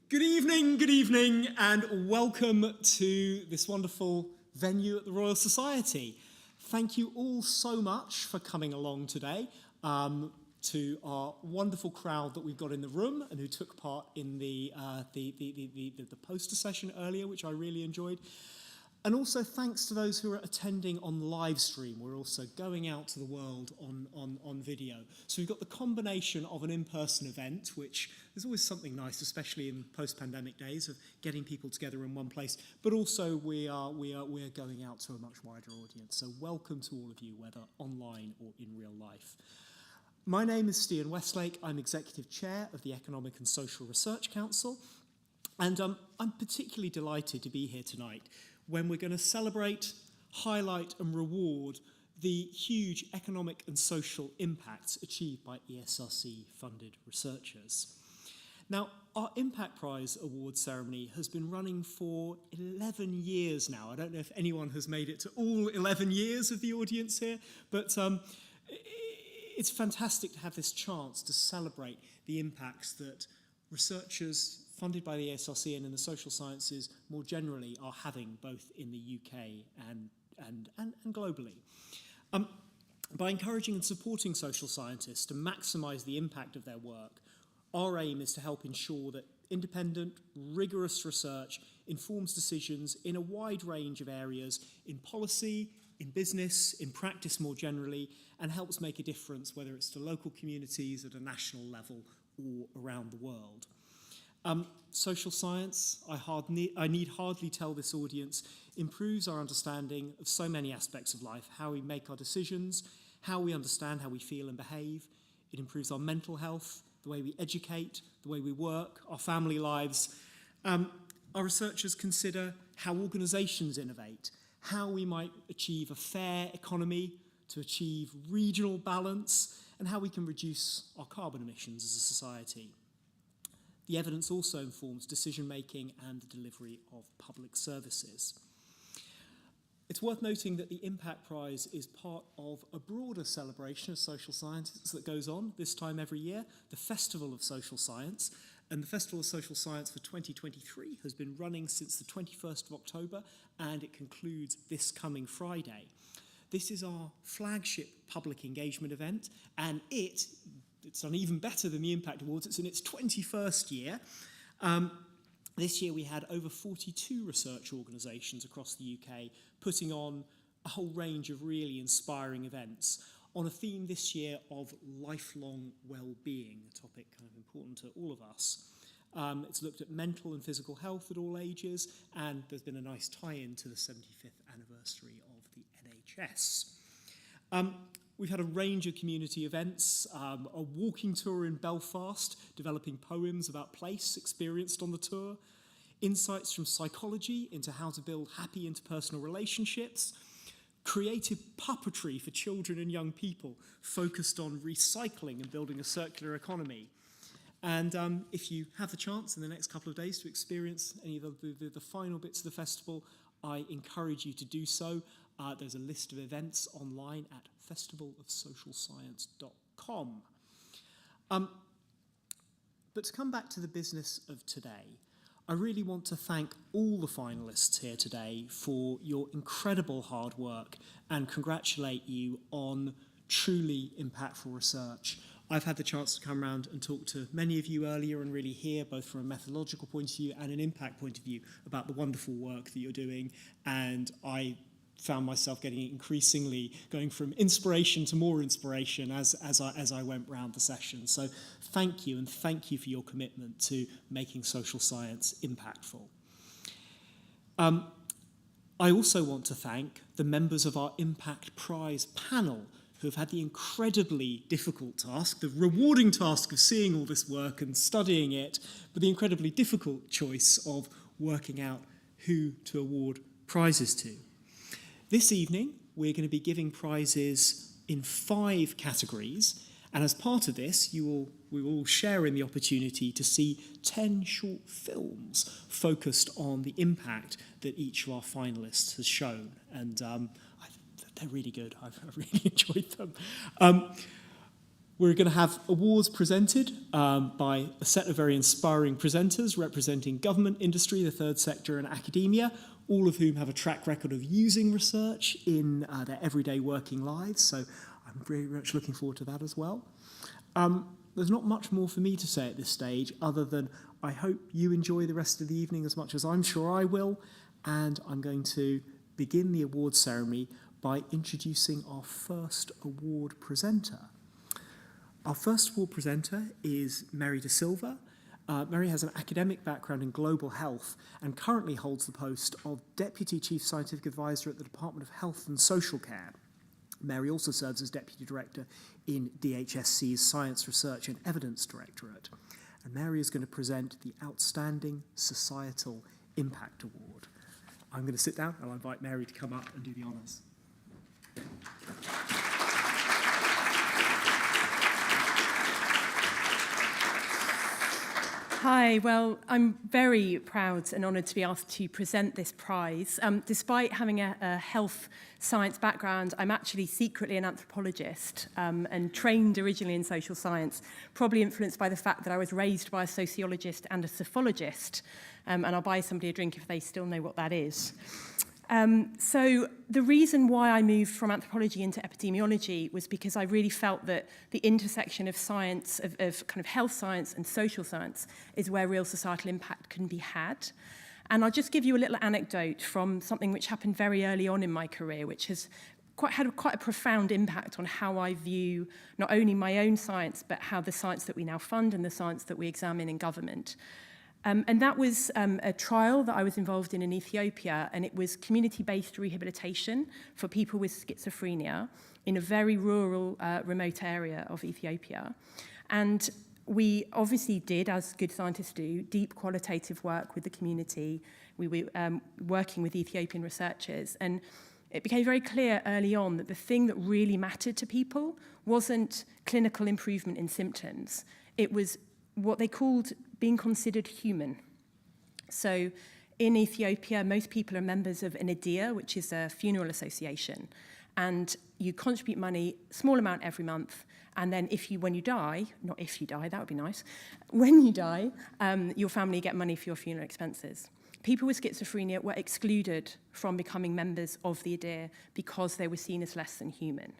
Good evening, and welcome to this wonderful venue at the Royal Society. Thank you all so much for coming along today, to our wonderful crowd that we've got in the room and who took part in the poster session earlier, which I really enjoyed. And also thanks to those who are attending on live stream. We're also going out to the world on video. So we've got the combination of an in-person event, which is always something nice, especially in post-pandemic days, of getting people together in one place. But also we're going out to a much wider audience. So welcome to all of you, whether online or in real life. My name is Stian Westlake. I'm Executive Chair of the Economic and Social Research Council. And I'm particularly delighted to be here tonight when we're going to celebrate, highlight and reward the huge economic and social impacts achieved by ESRC-funded researchers. Now, our Impact Prize award ceremony has been running for 11 years now. I don't know if anyone has made it to all 11 years of the audience here, but it's fantastic to have this chance to celebrate the impacts that researchers funded by the ESRC and in the social sciences more generally are having both in the UK and globally. By encouraging and supporting social scientists to maximise the impact of their work, our aim is to help ensure that independent, rigorous research informs decisions in a wide range of areas in policy, in business, in practice more generally, and helps make a difference whether it's to local communities at a national level or around the world. Social science, I need hardly tell this audience, improves our understanding of so many aspects of life, how we make our decisions, how we understand how we feel and behave. It improves our mental health, the way we educate, the way we work, our family lives. Our researchers consider how organisations innovate, how we might achieve a fair economy, to achieve regional balance, and how we can reduce our carbon emissions as a society. The evidence also informs decision-making and the delivery of public services. It's worth noting that the Impact Prize is part of a broader celebration of social sciences that goes on this time every year, the Festival of Social Science. And the Festival of Social Science for 2023 has been running since the 21st of October, and it concludes this coming Friday. This is our flagship public engagement event, and it's done even better than the Impact Awards. It's in its 21st year. This year we had over 42 research organisations across the UK putting on a whole range of really inspiring events on a theme this year of lifelong well-being, a topic kind of important to all of us. It's looked at mental and physical health at all ages, and there's been a nice tie-in to the 75th anniversary of the NHS. We've had a range of community events, a walking tour in Belfast, developing poems about place experienced on the tour, insights from psychology into how to build happy interpersonal relationships, creative puppetry for children and young people focused on recycling and building a circular economy. And if you have the chance in the next couple of days to experience any of the final bits of the festival, I encourage you to do so. There's a list of events online at festivalofsocialscience.com. But to come back to the business of today, I really want to thank all the finalists here today for your incredible hard work and congratulate you on truly impactful research. I've had the chance to come around and talk to many of you earlier and really hear, both from a methodological point of view and an impact point of view, about the wonderful work that you're doing, and I found myself getting increasingly going from inspiration to more inspiration as I went round the session. So thank you, and thank you for your commitment to making social science impactful. I also want to thank the members of our Impact Prize panel who have had the incredibly difficult task, the rewarding task of seeing all this work and studying it, but the incredibly difficult choice of working out who to award prizes to. This evening, we're going to be giving prizes in 5 categories, and as part of this, we will all share in the opportunity to see 10 short films focused on the impact that each of our finalists has shown, and they're really good. I've really enjoyed them. We're going to have awards presented by a set of very inspiring presenters representing government, industry, the third sector and academia, all of whom have a track record of using research in their everyday working lives. So I'm very much looking forward to that as well. There's not much more for me to say at this stage other than I hope you enjoy the rest of the evening as much as I'm sure I will. And I'm going to begin the awards ceremony by introducing our first award presenter. Our first award presenter is Mary De Silva. Mary has an academic background in global health and currently holds the post of Deputy Chief Scientific Advisor at the Department of Health and Social Care. Mary also serves as Deputy Director in DHSC's Science Research and Evidence Directorate. And Mary is going to present the Outstanding Societal Impact Award. I'm going to sit down and I'll invite Mary to come up and do the honours. Hi, well, I'm very proud and honoured to be asked to present this prize. Despite having a health science background, I'm actually secretly an anthropologist and trained originally in social science, probably influenced by the fact that I was raised by a sociologist and a psephologist, and I'll buy somebody a drink if they still know what that is. So the reason why I moved from anthropology into epidemiology was because I really felt that the intersection of science, of kind of health science and social science is where real societal impact can be had. And I'll just give you a little anecdote from something which happened very early on in my career, which has had quite a profound impact on how I view not only my own science, but how the science that we now fund and the science that we examine in government. And that was a trial that I was involved in Ethiopia, and it was community-based rehabilitation for people with schizophrenia in a very rural, remote area of Ethiopia. And we obviously did, as good scientists do, deep qualitative work with the community. We were working with Ethiopian researchers, and it became very clear early on that the thing that really mattered to people wasn't clinical improvement in symptoms. It was what they called being considered human. So in Ethiopia, most people are members of an IDEA, which is a funeral association. And you contribute money, small amount every month. And then when you die, not if you die, that would be nice. When you die, your family get money for your funeral expenses. People with schizophrenia were excluded from becoming members of the IDEA because they were seen as less than human.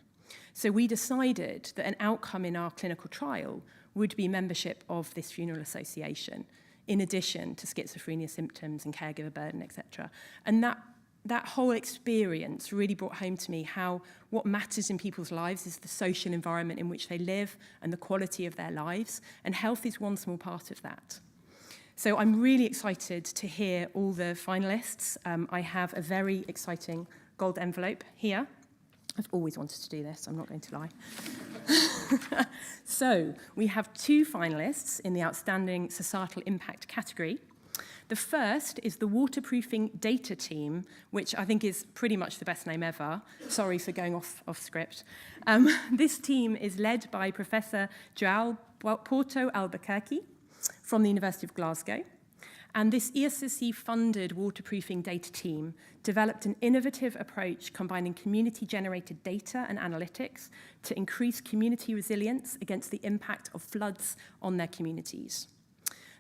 So we decided that an outcome in our clinical trial would be membership of this funeral association, in addition to schizophrenia symptoms and caregiver burden, etc. And that whole experience really brought home to me how what matters in people's lives is the social environment in which they live and the quality of their lives, and health is one small part of that. So I'm really excited to hear all the finalists. I have a very exciting gold envelope here. I've always wanted to do this, I'm not going to lie. So, we have two finalists in the Outstanding Societal Impact category. The first is the Waterproofing Data Team, which I think is pretty much the best name ever. Sorry for going off script. This team is led by Professor João Porto Albuquerque from the University of Glasgow. And this ESRC-funded waterproofing data team developed an innovative approach combining community-generated data and analytics to increase community resilience against the impact of floods on their communities.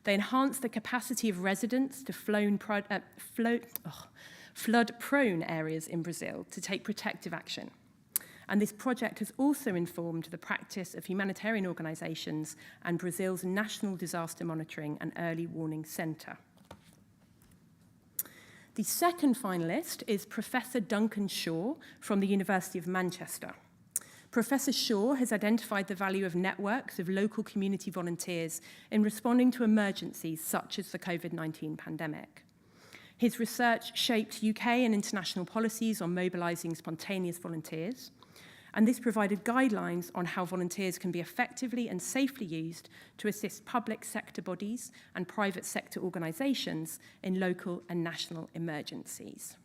They enhanced the capacity of residents to flood-prone areas in Brazil to take protective action. And this project has also informed the practice of humanitarian organisations and Brazil's National Disaster Monitoring and Early Warning Centre. The second finalist is Professor Duncan Shaw from the University of Manchester. Professor Shaw has identified the value of networks of local community volunteers in responding to emergencies such as the COVID-19 pandemic. His research shaped UK and international policies on mobilising spontaneous volunteers, and this provided guidelines on how volunteers can be effectively and safely used to assist public sector bodies and private sector organisations in local and national emergencies.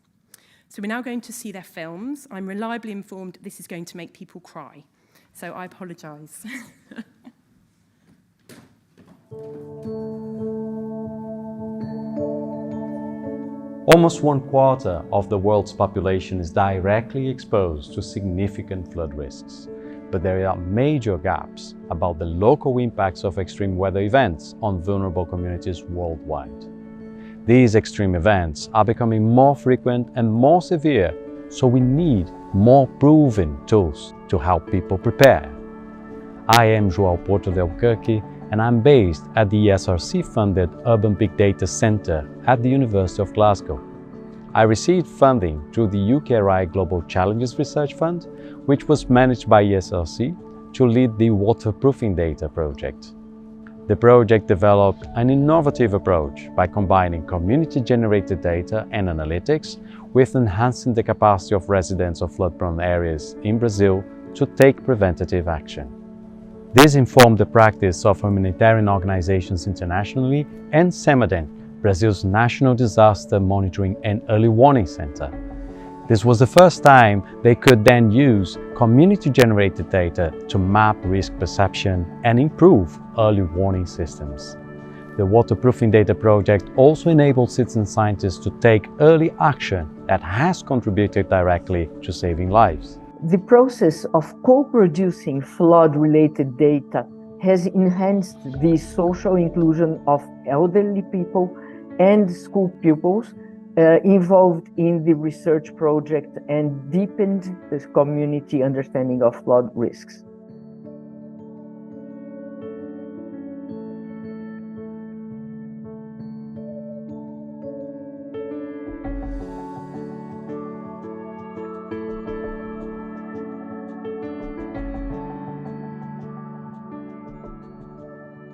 So we're now going to see their films. I'm reliably informed this is going to make people cry, so I apologise. Almost 1/4 of the world's population is directly exposed to significant flood risks. but there are major gaps about the local impacts of extreme weather events on vulnerable communities worldwide. These extreme events are becoming more frequent and more severe, so we need more proven tools to help people prepare. I am João Porto de Albuquerque, and I'm based at the ESRC-funded Urban Big Data Centre at the University of Glasgow. I received funding through the UKRI Global Challenges Research Fund, which was managed by ESRC to lead the Waterproofing Data project. The project developed an innovative approach by combining community-generated data and analytics with enhancing the capacity of residents of flood-prone areas in Brazil to take preventative action. This informed the practice of humanitarian organizations internationally and CEMADEN, Brazil's National Disaster Monitoring and Early Warning Center. This was the first time they could then use community-generated data to map risk perception and improve early warning systems. The Waterproofing Data project also enabled citizen scientists to take early action that has contributed directly to saving lives. The process of co-producing flood-related data has enhanced the social inclusion of elderly people and school pupils involved in the research project and deepened the community understanding of flood risks.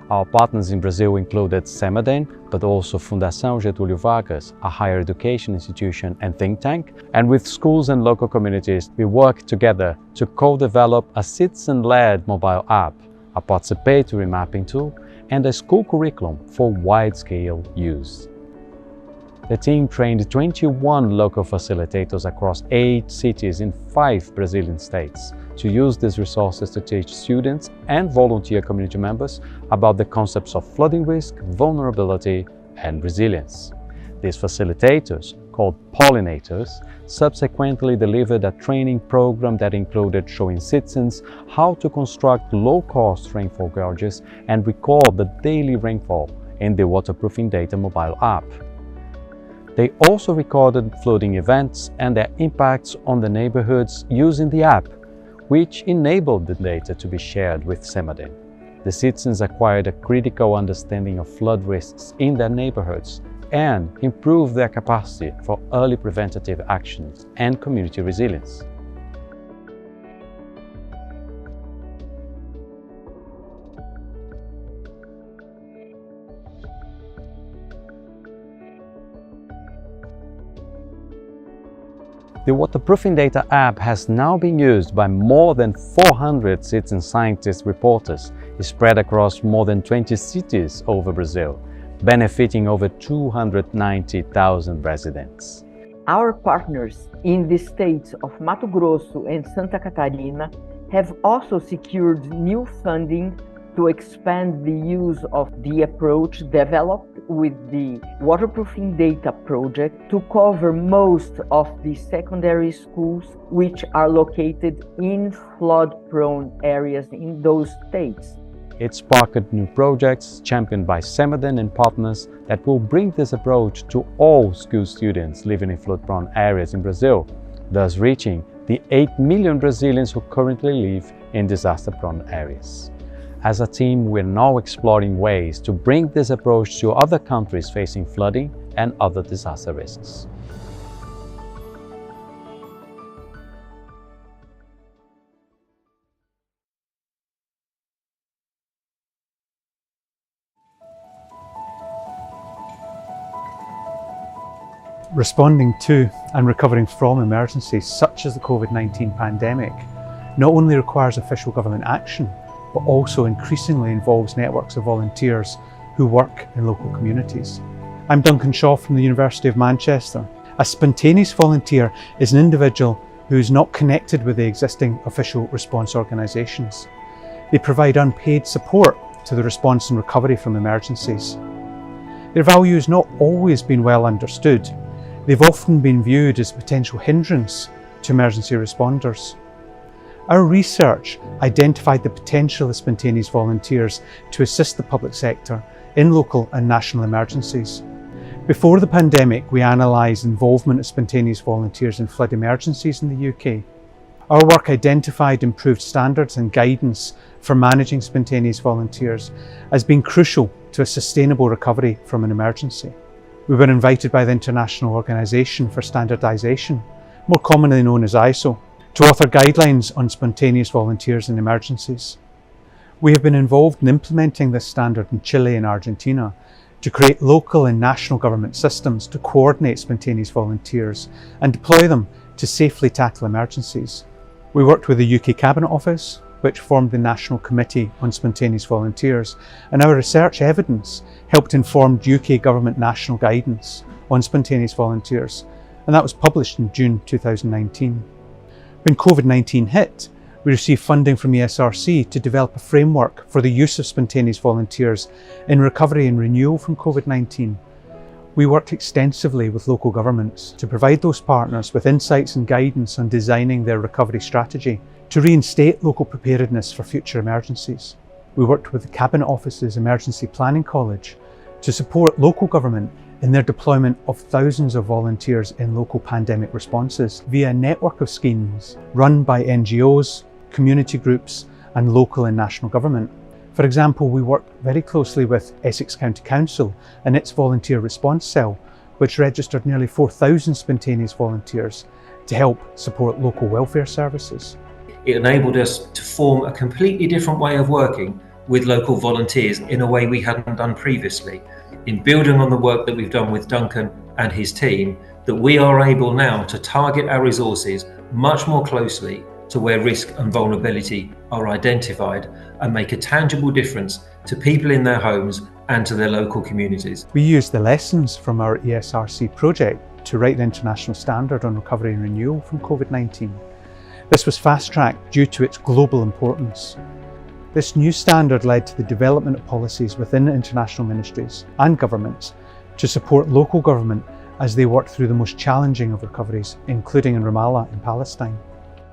Our partners in Brazil included CEMADEN, but also Fundação Getúlio Vargas, a higher education institution and think tank. And with schools and local communities, we worked together to co-develop a citizen-led mobile app, a participatory mapping tool, and a school curriculum for wide-scale use. The team trained 21 local facilitators across 8 cities in 5 Brazilian states to use these resources to teach students and volunteer community members about the concepts of flooding risk, vulnerability, and resilience. These facilitators, called pollinators, subsequently delivered a training program that included showing citizens how to construct low-cost rainfall gauges and record the daily rainfall in the Waterproofing Data mobile app. They also recorded flooding events and their impacts on the neighborhoods using the app, which enabled the data to be shared with CEMADEN. The citizens acquired a critical understanding of flood risks in their neighborhoods and improved their capacity for early preventative actions and community resilience. The Waterproofing Data app has now been used by more than 400 citizen scientist reporters spread across more than 20 cities over Brazil, benefiting over 290,000 residents. Our partners in the states of Mato Grosso and Santa Catarina have also secured new funding to expand the use of the approach developed with the Waterproofing Data project to cover most of the secondary schools which are located in flood-prone areas in those states. It sparked new projects championed by CEMADEN and partners that will bring this approach to all school students living in flood-prone areas in Brazil, thus reaching the 8 million Brazilians who currently live in disaster-prone areas. As a team, we're now exploring ways to bring this approach to other countries facing flooding and other disaster risks. Responding to and recovering from emergencies such as the COVID-19 pandemic not only requires official government action, but also increasingly involves networks of volunteers who work in local communities. I'm Duncan Shaw from the University of Manchester. A spontaneous volunteer is an individual who is not connected with the existing official response organisations. They provide unpaid support to the response and recovery from emergencies. Their value has not always been well understood. They've often been viewed as a potential hindrance to emergency responders. Our research identified the potential of spontaneous volunteers to assist the public sector in local and national emergencies. Before the pandemic, we analysed involvement of spontaneous volunteers in flood emergencies in the UK. Our work identified improved standards and guidance for managing spontaneous volunteers as being crucial to a sustainable recovery from an emergency. We were invited by the International Organisation for Standardisation, more commonly known as ISO, to author guidelines on spontaneous volunteers in emergencies. We have been involved in implementing this standard in Chile and Argentina to create local and national government systems to coordinate spontaneous volunteers and deploy them to safely tackle emergencies. We worked with the UK Cabinet Office, which formed the National Committee on Spontaneous Volunteers, and our research evidence helped inform UK Government national guidance on spontaneous volunteers, and that was published in June 2019. When COVID-19 hit, we received funding from ESRC to develop a framework for the use of spontaneous volunteers in recovery and renewal from COVID-19. We worked extensively with local governments to provide those partners with insights and guidance on designing their recovery strategy to reinstate local preparedness for future emergencies. We worked with the Cabinet Office's Emergency Planning College to support local government in their deployment of thousands of volunteers in local pandemic responses via a network of schemes run by NGOs, community groups and local and national government. For example, we worked very closely with Essex County Council and its Volunteer Response Cell, which registered nearly 4,000 spontaneous volunteers to help support local welfare services. It enabled us to form a completely different way of working with local volunteers in a way we hadn't done previously. In building on the work that we've done with Duncan and his team, that we are able now to target our resources much more closely to where risk and vulnerability are identified and make a tangible difference to people in their homes and to their local communities. We used the lessons from our ESRC project to write the international standard on recovery and renewal from COVID-19. This was fast-tracked due to its global importance. This new standard led to the development of policies within international ministries and governments to support local government as they worked through the most challenging of recoveries, including in Ramallah in Palestine.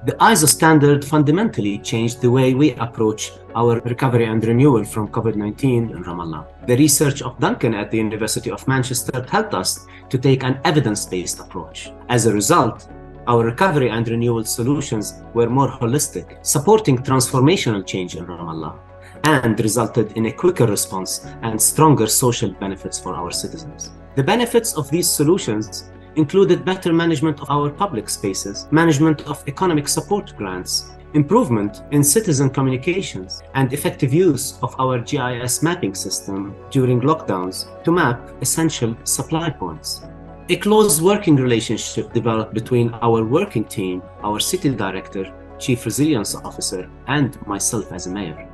The ISO standard fundamentally changed the way we approach our recovery and renewal from COVID-19 in Ramallah. The research of Duncan at the University of Manchester helped us to take an evidence-based approach. As a result, our recovery and renewal solutions were more holistic, supporting transformational change in Ramallah, and resulted in a quicker response and stronger social benefits for our citizens. The benefits of these solutions included better management of our public spaces, management of economic support grants, improvement in citizen communications, and effective use of our GIS mapping system during lockdowns to map essential supply points. A close working relationship developed between our working team, our city director, chief resilience officer, and myself as a mayor.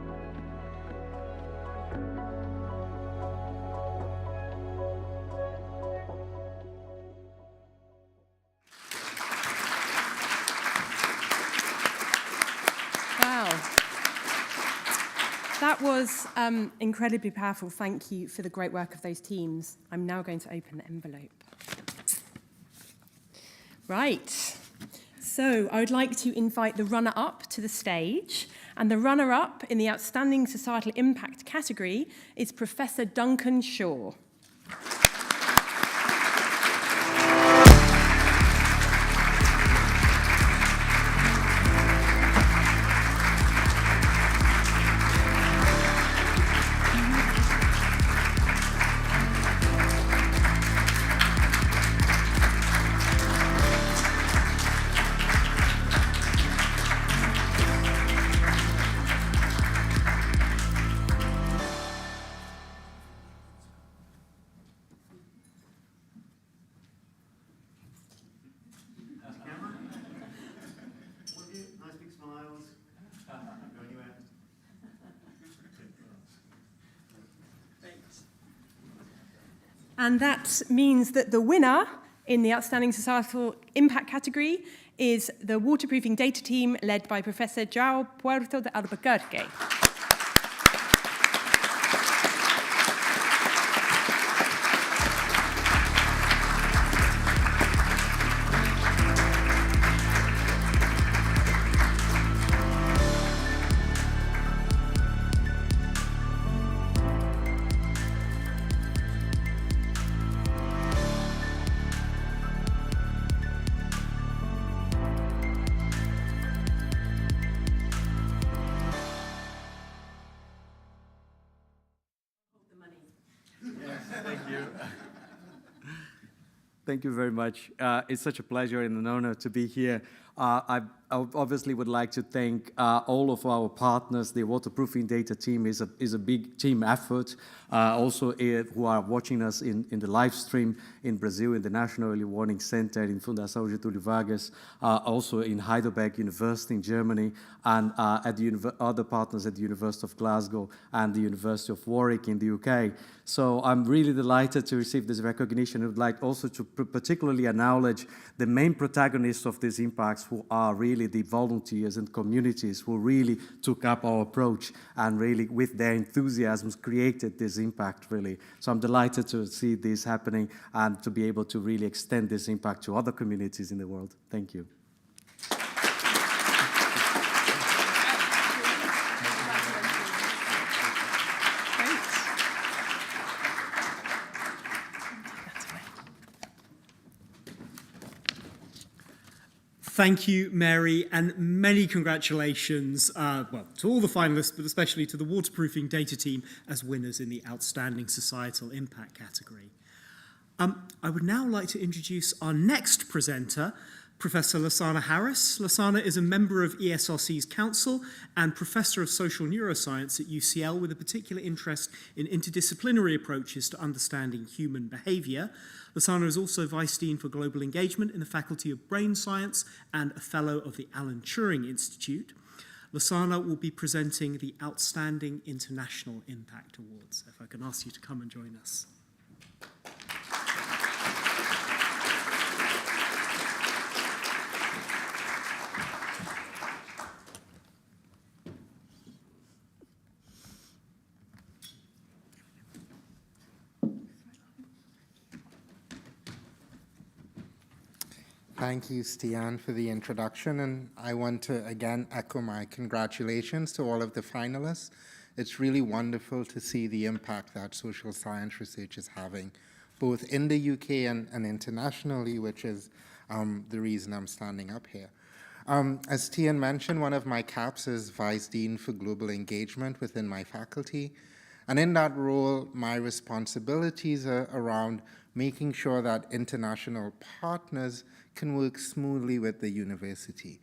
That was incredibly powerful. Thank you for the great work of those teams. I'm now going to open the envelope. Right. So I would like to invite the runner-up to the stage. And the runner-up in the Outstanding Societal Impact category is Professor Duncan Shaw. And that means that the winner in the Outstanding Societal Impact category is the waterproofing data team led by Professor João Puerto de Albuquerque. Thank you very much. It's such a pleasure and an honor to be here. I obviously would like to thank all of our partners. The waterproofing data team is a big team effort. Also who are watching us in the live stream in Brazil, in the National Early Warning Center, in Fundação Getúlio Vargas, also in Heidelberg University in Germany, and at the other partners at the University of Glasgow and the University of Warwick in the UK. So I'm really delighted to receive this recognition. I would like also to particularly acknowledge the main protagonists of these impacts, who are really the volunteers and communities who really took up our approach and really with their enthusiasms created this impact really. So I'm delighted to see this happening and to be able to really extend this impact to other communities in the world. Thank you. Thank you, Mary, and many congratulations well, to all the finalists, but especially to the waterproofing data team as winners in the Outstanding Societal Impact category. I would now like to introduce our next presenter, Professor Lasana Harris. Lasana is a member of ESRC's Council and Professor of Social Neuroscience at UCL with a particular interest in interdisciplinary approaches to understanding human behaviour. Lasana is also Vice Dean for Global Engagement in the Faculty of Brain Science and a Fellow of the Alan Turing Institute. Lasana will be presenting the Outstanding International Impact Awards. If I can ask you to come and join us. Thank you, Stian, for the introduction, and I want to again echo my congratulations to all of the finalists. It's really wonderful to see the impact that social science research is having, both in the UK and internationally, which is the reason I'm standing up here. As Stian mentioned, one of my caps is Vice Dean for Global Engagement within my faculty, and in that role, my responsibilities are around making sure that international partners can work smoothly with the university.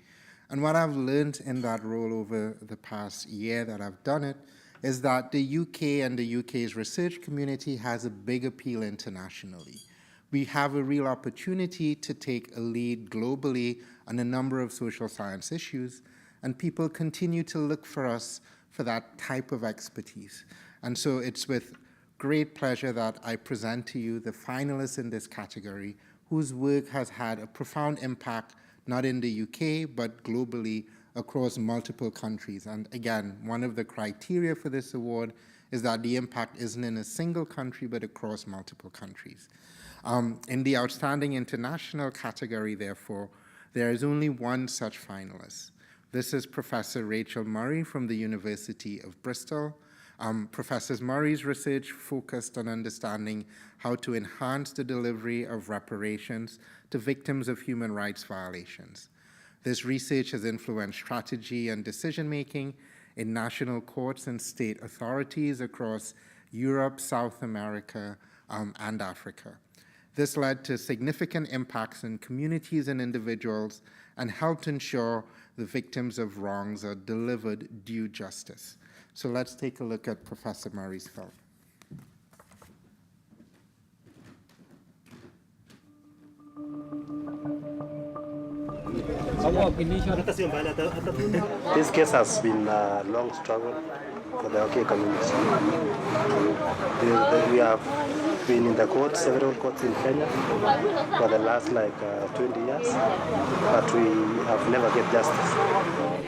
And what I've learned in that role over the past year that I've done it is that the UK and the UK's research community has a big appeal internationally. We have a real opportunity to take a lead globally on a number of social science issues, and people continue to look for us for that type of expertise. And so it's with great pleasure that I present to you the finalists in this category whose work has had a profound impact, not in the UK, but globally across multiple countries. And again, one of the criteria for this award is that the impact isn't in a single country, but across multiple countries. In the Outstanding International category, therefore, there is only one such finalist. This is Professor Rachel Murray from the University of Bristol. Professor Murray's research focused on understanding how to enhance the delivery of reparations to victims of human rights violations. This research has influenced strategy and decision-making in national courts and state authorities across Europe, South America, and Africa. This led to significant impacts in communities and individuals and helped ensure the victims of wrongs are delivered due justice. So let's take a look at Professor Murray's film. This case has been a long struggle for the OK community. We have been in the courts, several courts in Kenya for the last 20 years, but we have never get justice.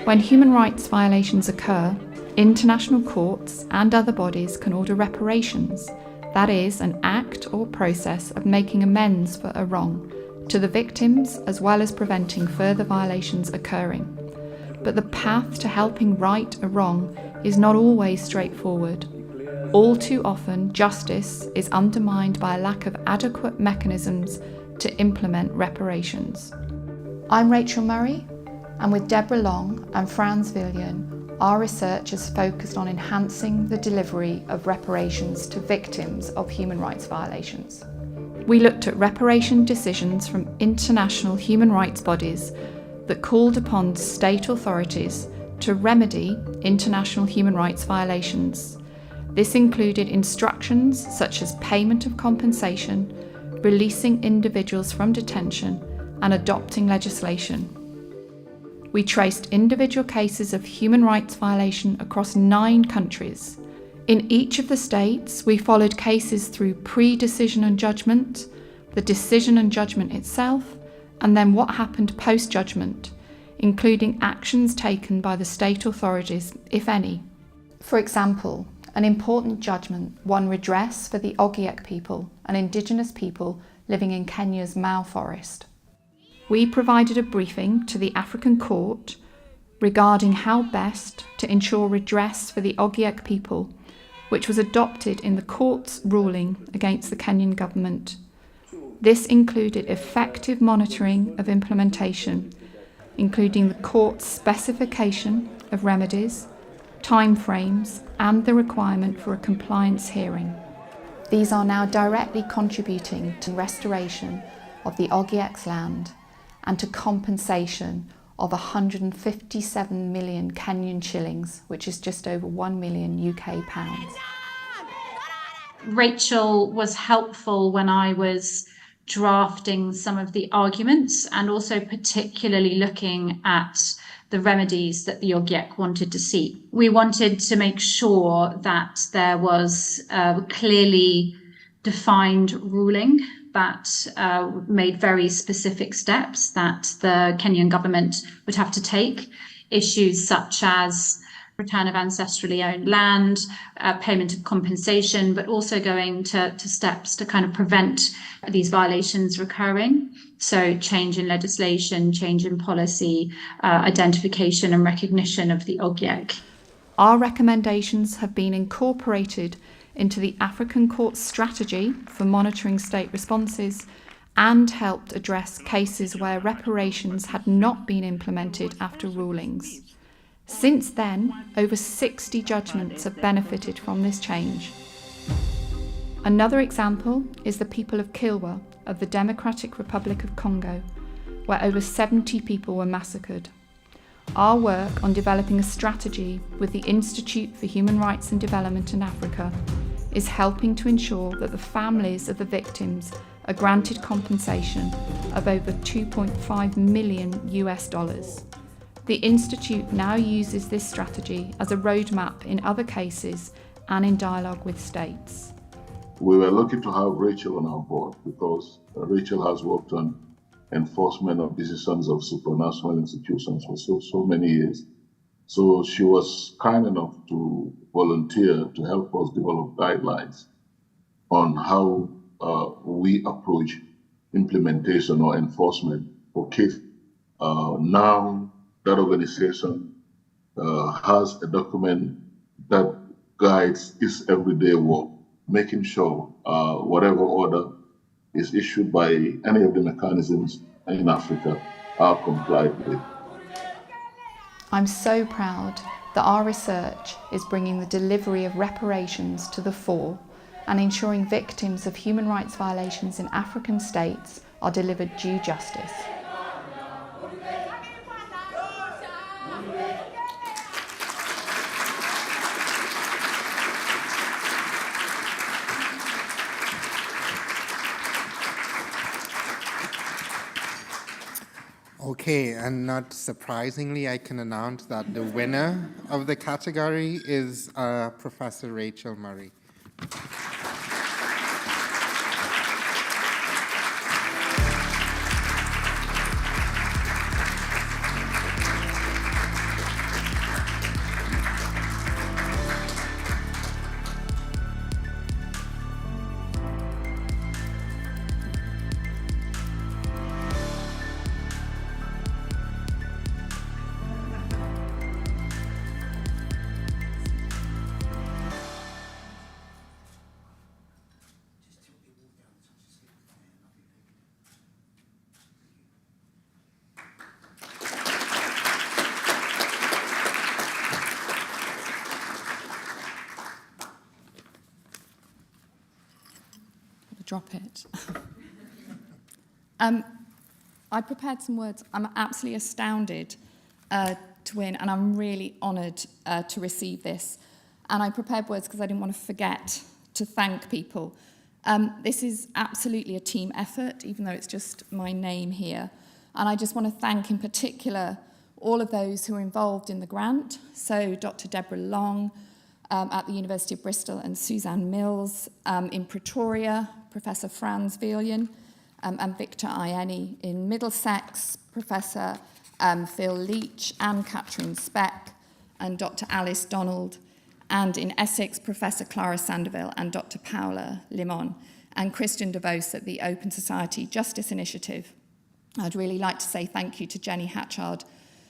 When human rights violations occur, international courts and other bodies can order reparations, that is, an act or process of making amends for a wrong, to the victims as well as preventing further violations occurring. But the path to helping right a wrong is not always straightforward. All too often, justice is undermined by a lack of adequate mechanisms to implement reparations. I'm Rachel Murray, and with Deborah Long and Franz Villian, our research is focused on enhancing the delivery of reparations to victims of human rights violations. We looked at reparation decisions from international human rights bodies that called upon state authorities to remedy international human rights violations. This included instructions such as payment of compensation, releasing individuals from detention, and adopting legislation. We traced individual cases of human rights violation across 9 countries. In each of the states, we followed cases through pre-decision and judgment, the decision and judgment itself, and then what happened post-judgment, including actions taken by the state authorities, if any. For example, an important judgment won redress for the Ogiek people, an indigenous people living in Kenya's Mau forest. We provided a briefing to the African court regarding how best to ensure redress for the Ogiek people, which was adopted in the court's ruling against the Kenyan government. This included effective monitoring of implementation, including the court's specification of remedies, timeframes, and the requirement for a compliance hearing. These are now directly contributing to restoration of the Ogiek's land and to compensation of 157 million Kenyan shillings, which is just over 1 million UK pounds. Rachel was helpful when I was drafting some of the arguments and also particularly looking at the remedies that the Ogiek wanted to see. We wanted to make sure that there was a clearly defined ruling that made very specific steps that the Kenyan government would have to take. Issues such as return of ancestrally owned land, payment of compensation, but also going to steps to kind of prevent these violations recurring. So change in legislation, change in policy, identification and recognition of the Ogiek. Our recommendations have been incorporated into the African Court's strategy for monitoring state responses and helped address cases where reparations had not been implemented after rulings. Since then, over 60 judgments have benefited from this change. Another example is the people of Kilwa of the Democratic Republic of Congo, where over 70 people were massacred. Our work on developing a strategy with the Institute for Human Rights and Development in Africa is helping to ensure that the families of the victims are granted compensation of over $2.5 million. The Institute now uses this strategy as a roadmap in other cases and in dialogue with states. We were lucky to have Rachel on our board because Rachel has worked on enforcement of decisions of supranational institutions for so many years. So she was kind enough to volunteer to help us develop guidelines on how we approach implementation or enforcement for cases. Now that organization has a document that guides its everyday work, making sure whatever order is issued by any of the mechanisms in Africa are complied with. I'm so proud that our research is bringing the delivery of reparations to the fore and ensuring victims of human rights violations in African states are delivered due justice. Okay, and not surprisingly, I can announce that the winner of the category is Professor Rachel Murray. Drop it. I prepared some words. I'm absolutely astounded to win, and I'm really honoured to receive this. And I prepared words because I didn't want to forget to thank people. This is absolutely a team effort, even though it's just my name here. And I just want to thank in particular all of those who are involved in the grant. So Dr. Deborah Long at the University of Bristol and Suzanne Mills in Pretoria, Professor Franz Villian and Victor Ieni in Middlesex, Professor Phil Leach and Catherine Speck and Dr. Alice Donald, and in Essex, Professor Clara Sandoval and Dr. Paula Limon, and Christian DeVos at the Open Society Justice Initiative. I'd really like to say thank you to Jenny Hatchard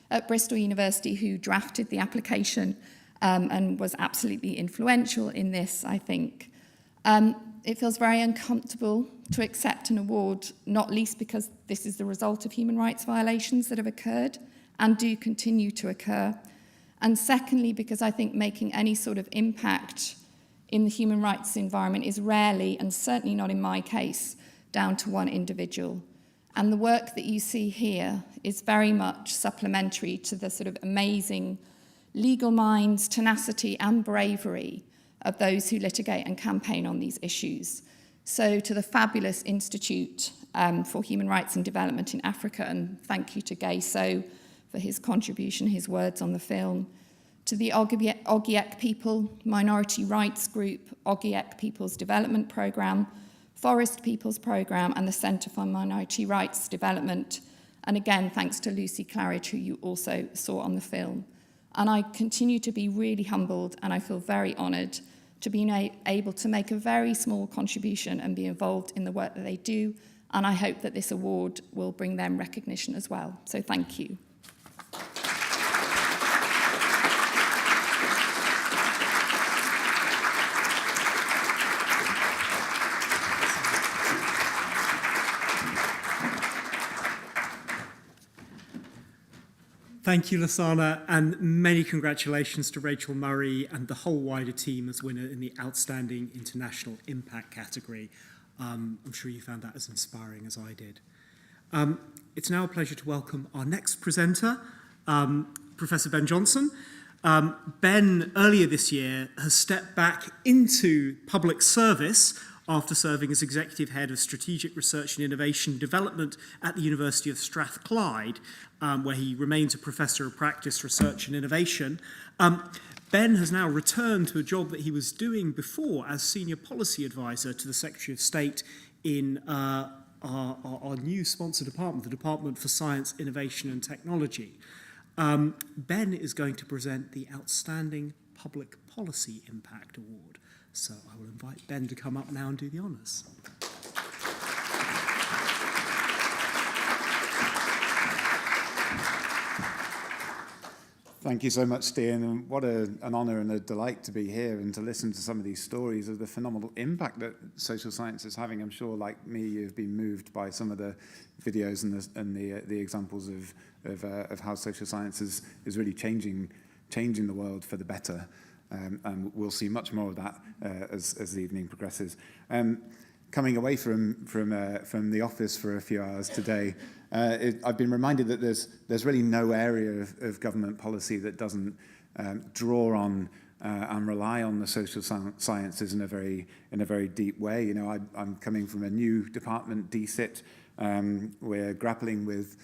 at Bristol University, who drafted the application and was absolutely influential in this, I think. It feels very uncomfortable to accept an award, not least because this is the result of human rights violations that have occurred and do continue to occur. And secondly, because I think making any sort of impact in the human rights environment is rarely, and certainly not in my case, down to one individual. And the work that you see here is very much supplementary to the sort of amazing legal minds, tenacity and bravery of those who litigate and campaign on these issues. So to the fabulous Institute for Human Rights and Development in Africa, and thank you to Gay So for his contribution, his words on the film, to the Ogiek People Minority Rights Group, Ogiek People's Development Programme, Forest People's Programme, and the Centre for Minority Rights Development. And again, thanks to Lucy Claridge, who you also saw on the film. And I continue to be really humbled, and I feel very honoured to be able to make a very small contribution and be involved in the work that they do. And I hope that this award will bring them recognition as well. So thank you. Thank you, Lasana, and many congratulations to Rachel Murray and the whole wider team as winner in the Outstanding International Impact category. I'm sure you found that as inspiring as I did. It's now a pleasure to welcome our next presenter, Professor Ben Johnson. Ben, earlier this year, has stepped back into public service after serving as Executive Head of Strategic Research and Innovation Development at the University of Strathclyde, where he remains a Professor of Practice, Research and Innovation. Ben has now returned to a job that he was doing before as Senior Policy Advisor to the Secretary of State in our new sponsor department, the Department for Science, Innovation and Technology. Ben is going to present the Outstanding Public Policy Impact Award. So I will invite Ben to come up now and do the honours. Thank you so much, Stian, and what an honour and a delight to be here and to listen to some of these stories of the phenomenal impact that social science is having. I'm sure, like me, you've been moved by some of the videos and the examples of how social science is really changing the world for the better. And we'll see much more of that as the evening progresses. Coming away from the office for a few hours today, I've been reminded that there's really no area of government policy that doesn't draw on and rely on the social sciences in a very deep way. You know, I'm coming from a new department, DCIT. We're grappling with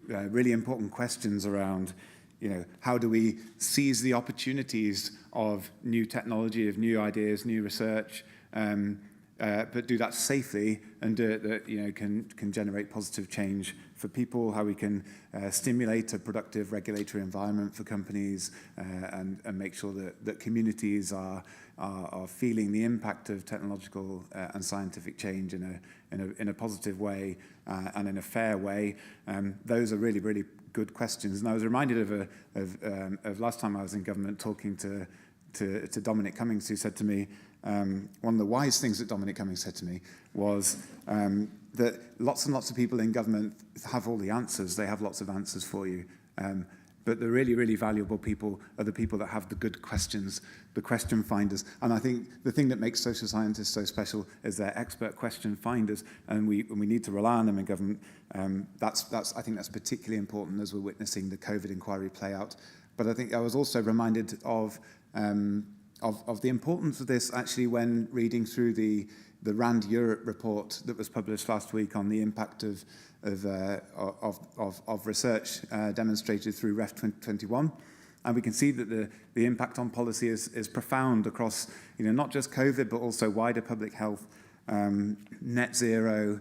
really important questions around how do we seize the opportunities of new technology, of new ideas, new research, but do that safely and do it that can generate positive change for people, how we can stimulate a productive regulatory environment for companies and make sure that communities are feeling the impact of technological and scientific change in a positive way and in a fair way. Those are really, really good questions. And I was reminded of last time I was in government talking to Dominic Cummings, who said to me, one of the wise things that Dominic Cummings said to me was that lots and lots of people in government have all the answers. They have lots of answers for you. But the really, really valuable people are the people that have the good questions, the question finders. And I think the thing that makes social scientists so special is they're expert question finders, and we need to rely on them in government. I think that's particularly important as we're witnessing the COVID inquiry play out. But I think I was also reminded of the importance of this actually when reading through the RAND Europe report that was published last week on the impact of research demonstrated through REF 2021. And we can see that the impact on policy is profound across, not just COVID, but also wider public health, net zero,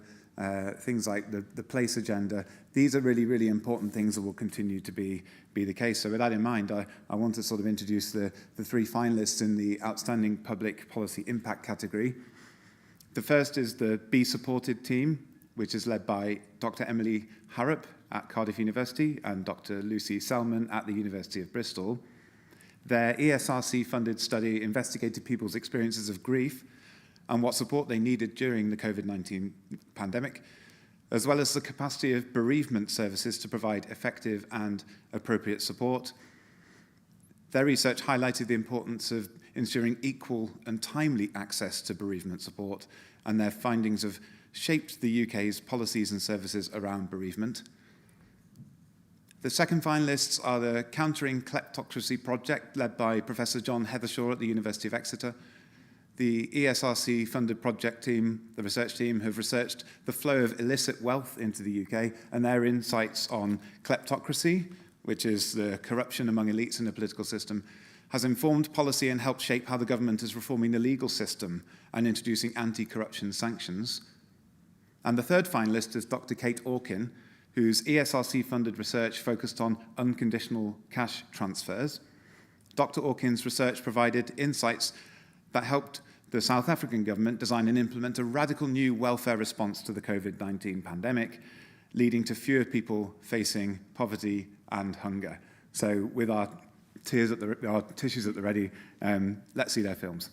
things like the place agenda. These are really, really important things that will continue to be the case. So with that in mind, I want to sort of introduce the three finalists in the Outstanding Public Policy Impact category. The first is the Be Supported team, which is led by Dr. Emily Harrop at Cardiff University and Dr. Lucy Selman at the University of Bristol. Their ESRC-funded study investigated people's experiences of grief and what support they needed during the COVID-19 pandemic, as well as the capacity of bereavement services to provide effective and appropriate support. Their research highlighted the importance of ensuring equal and timely access to bereavement support, and their findings have shaped the UK's policies and services around bereavement. The second finalists are the Countering Kleptocracy project led by Professor John Heathershaw at the University of Exeter. The ESRC-funded project team, the research team, have researched the flow of illicit wealth into the UK and their insights on kleptocracy, which is the corruption among elites in the political system, has informed policy and helped shape how the government is reforming the legal system and introducing anti-corruption sanctions. And the third finalist is Dr. Kate Orkin, whose ESRC-funded research focused on unconditional cash transfers. Dr. Orkin's research provided insights that helped the South African government design and implement a radical new welfare response to the COVID-19 pandemic, leading to fewer people facing poverty and hunger. So with our tissues at the ready, let's see their films.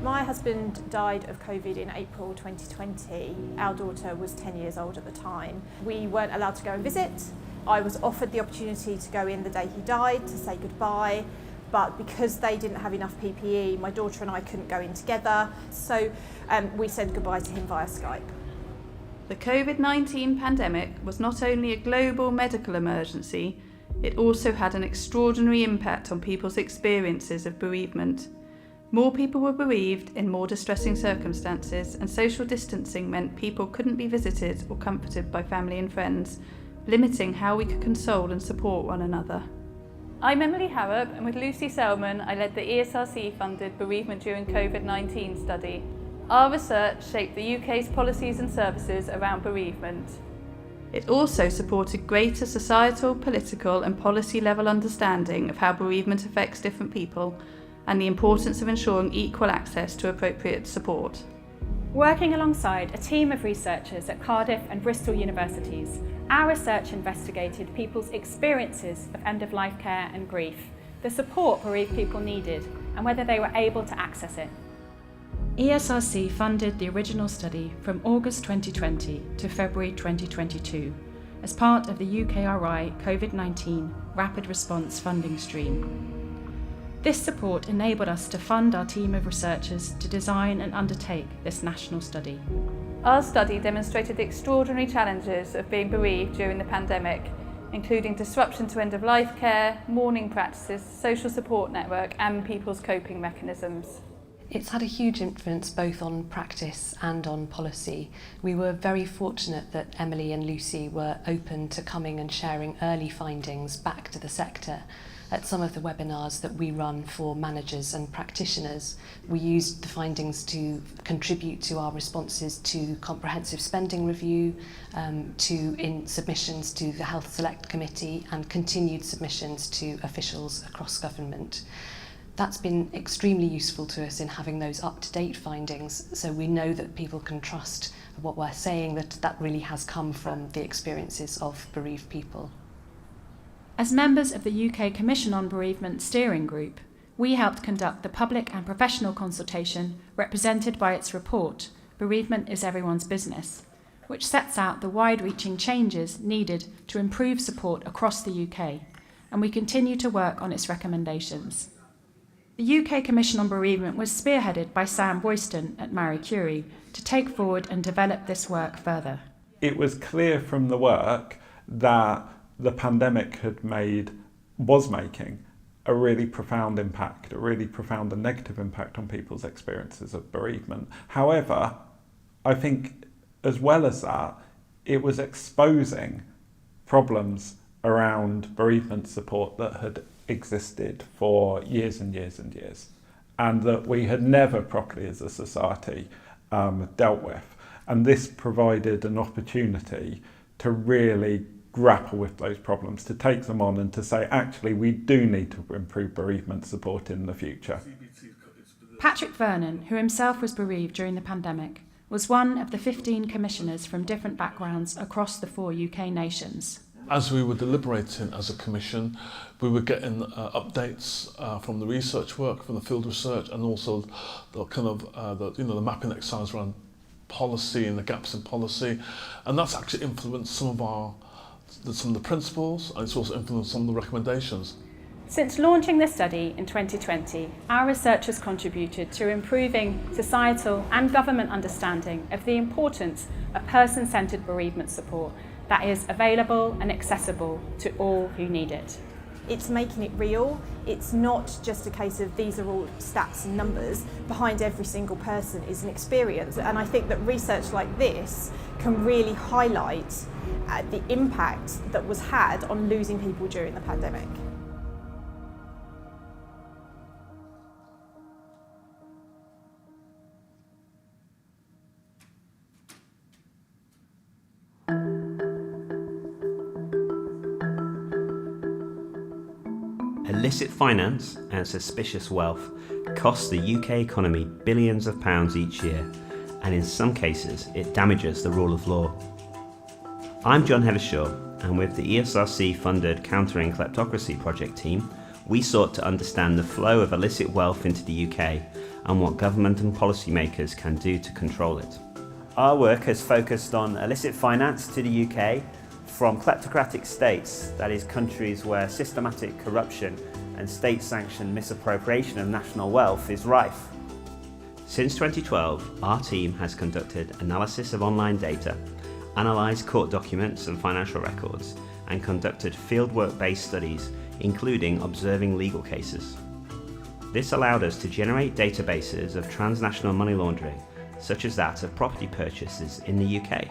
My husband died of COVID in April 2020. Our daughter was 10 years old at the time. We weren't allowed to go and visit. I was offered the opportunity to go in the day he died to say goodbye, but because they didn't have enough PPE, my daughter and I couldn't go in together. So we said goodbye to him via Skype. The COVID-19 pandemic was not only a global medical emergency, it also had an extraordinary impact on people's experiences of bereavement. More people were bereaved in more distressing circumstances, and social distancing meant people couldn't be visited or comforted by family and friends, limiting how we could console and support one another. I'm Emily Harrop, and with Lucy Selman, I led the ESRC-funded Bereavement During COVID-19 study. Our research shaped the UK's policies and services around bereavement. It also supported greater societal, political and policy level understanding of how bereavement affects different people, and the importance of ensuring equal access to appropriate support. Working alongside a team of researchers at Cardiff and Bristol universities, our research investigated people's experiences of end-of-life care and grief, the support bereaved people needed, and whether they were able to access it. ESRC funded the original study from August 2020 to February 2022 as part of the UKRI COVID-19 Rapid Response funding stream. This support enabled us to fund our team of researchers to design and undertake this national study. Our study demonstrated the extraordinary challenges of being bereaved during the pandemic, including disruption to end-of-life care, mourning practices, social support network and people's coping mechanisms. It's had a huge influence both on practice and on policy. We were very fortunate that Emily and Lucy were open to coming and sharing early findings back to the sector. At some of the webinars that we run for managers and practitioners, we used the findings to contribute to our responses to comprehensive spending review, in submissions to the Health Select Committee and continued submissions to officials across government. That's been extremely useful to us in having those up-to-date findings, so we know that people can trust what we're saying, that really has come from the experiences of bereaved people. As members of the UK Commission on Bereavement Steering Group, we helped conduct the public and professional consultation represented by its report, Bereavement is Everyone's Business, which sets out the wide-reaching changes needed to improve support across the UK, and we continue to work on its recommendations. The UK Commission on Bereavement was spearheaded by Sam Boyston at Marie Curie to take forward and develop this work further. It was clear from the work that the pandemic was making a really profound impact, a really profound and negative impact on people's experiences of bereavement. However, I think as well as that, it was exposing problems around bereavement support that had existed for years and years and years, and that we had never properly as a society dealt with. And this provided an opportunity to really grapple with those problems, to take them on and to say, actually, we do need to improve bereavement support in the future. Patrick Vernon, who himself was bereaved during the pandemic, was one of the 15 commissioners from different backgrounds across the 4 UK nations. As we were deliberating as a commission, we were getting updates from the research work, from the field research, and also the kind of the mapping exercise around policy and the gaps in policy, and that's actually influenced some of the principles, and it's also influenced some of the recommendations. Since launching this study in 2020, our research has contributed to improving societal and government understanding of the importance of person-centred bereavement support that is available and accessible to all who need it. It's making it real. It's not just a case of these are all stats and numbers. Behind every single person is an experience. And I think that research like this can really highlight the impact that was had on losing people during the pandemic. Illicit finance and suspicious wealth costs the UK economy billions of pounds each year, and in some cases it damages the rule of law. I'm John Heddershaw, and with the ESRC-funded Countering Kleptocracy project team, we sought to understand the flow of illicit wealth into the UK and what government and policymakers can do to control it. Our work has focused on illicit finance to the UK from kleptocratic states, that is countries where systematic corruption and state-sanctioned misappropriation of national wealth is rife. Since 2012, our team has conducted analysis of online data, analysed court documents and financial records, and conducted fieldwork-based studies, including observing legal cases. This allowed us to generate databases of transnational money laundering, such as that of property purchases in the UK.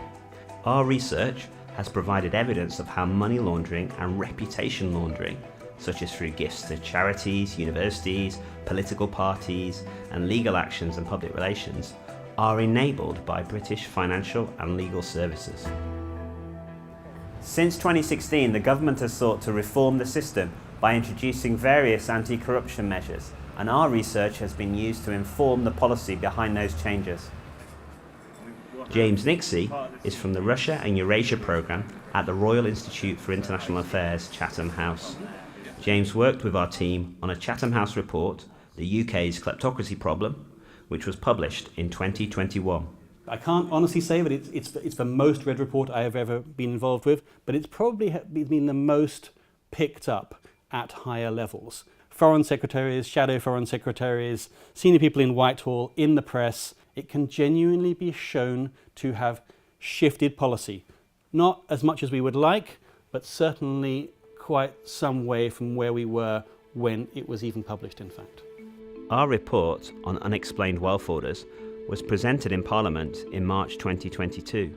Our research has provided evidence of how money laundering and reputation laundering, such as through gifts to charities, universities, political parties, and legal actions and public relations, are enabled by British financial and legal services. Since 2016, the government has sought to reform the system by introducing various anti-corruption measures, and our research has been used to inform the policy behind those changes. James Nixie is from the Russia and Eurasia programme at the Royal Institute for International Affairs, Chatham House. James worked with our team on a Chatham House report, the UK's Kleptocracy Problem, which was published in 2021. I can't honestly say that it's the most read report I have ever been involved with, but it's probably been the most picked up at higher levels. Foreign secretaries, shadow foreign secretaries, senior people in Whitehall, in the press. It can genuinely be shown to have shifted policy. Not as much as we would like, but certainly quite some way from where we were when it was even published, in fact. Our report on unexplained wealth orders was presented in Parliament in March 2022.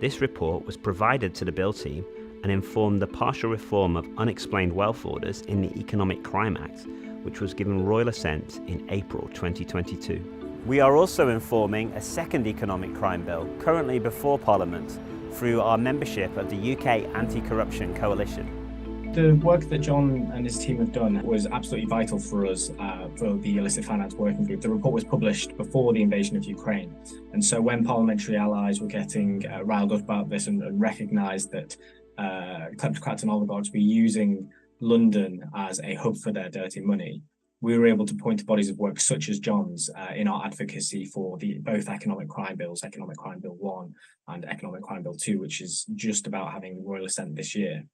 This report was provided to the Bill team and informed the partial reform of unexplained wealth orders in the Economic Crime Act, which was given royal assent in April 2022. We are also informing a second economic crime bill currently before Parliament through our membership of the UK Anti-Corruption Coalition. The work that John and his team have done was absolutely vital for us for the Illicit Finance Working Group. The report was published before the invasion of Ukraine. And so when parliamentary allies were getting riled up about this and recognised that kleptocrats and oligarchs were using London as a hub for their dirty money, we were able to point to bodies of work such as John's in our advocacy for both economic crime bills, Economic Crime Bill 1 and Economic Crime Bill 2, which is just about having royal assent this year.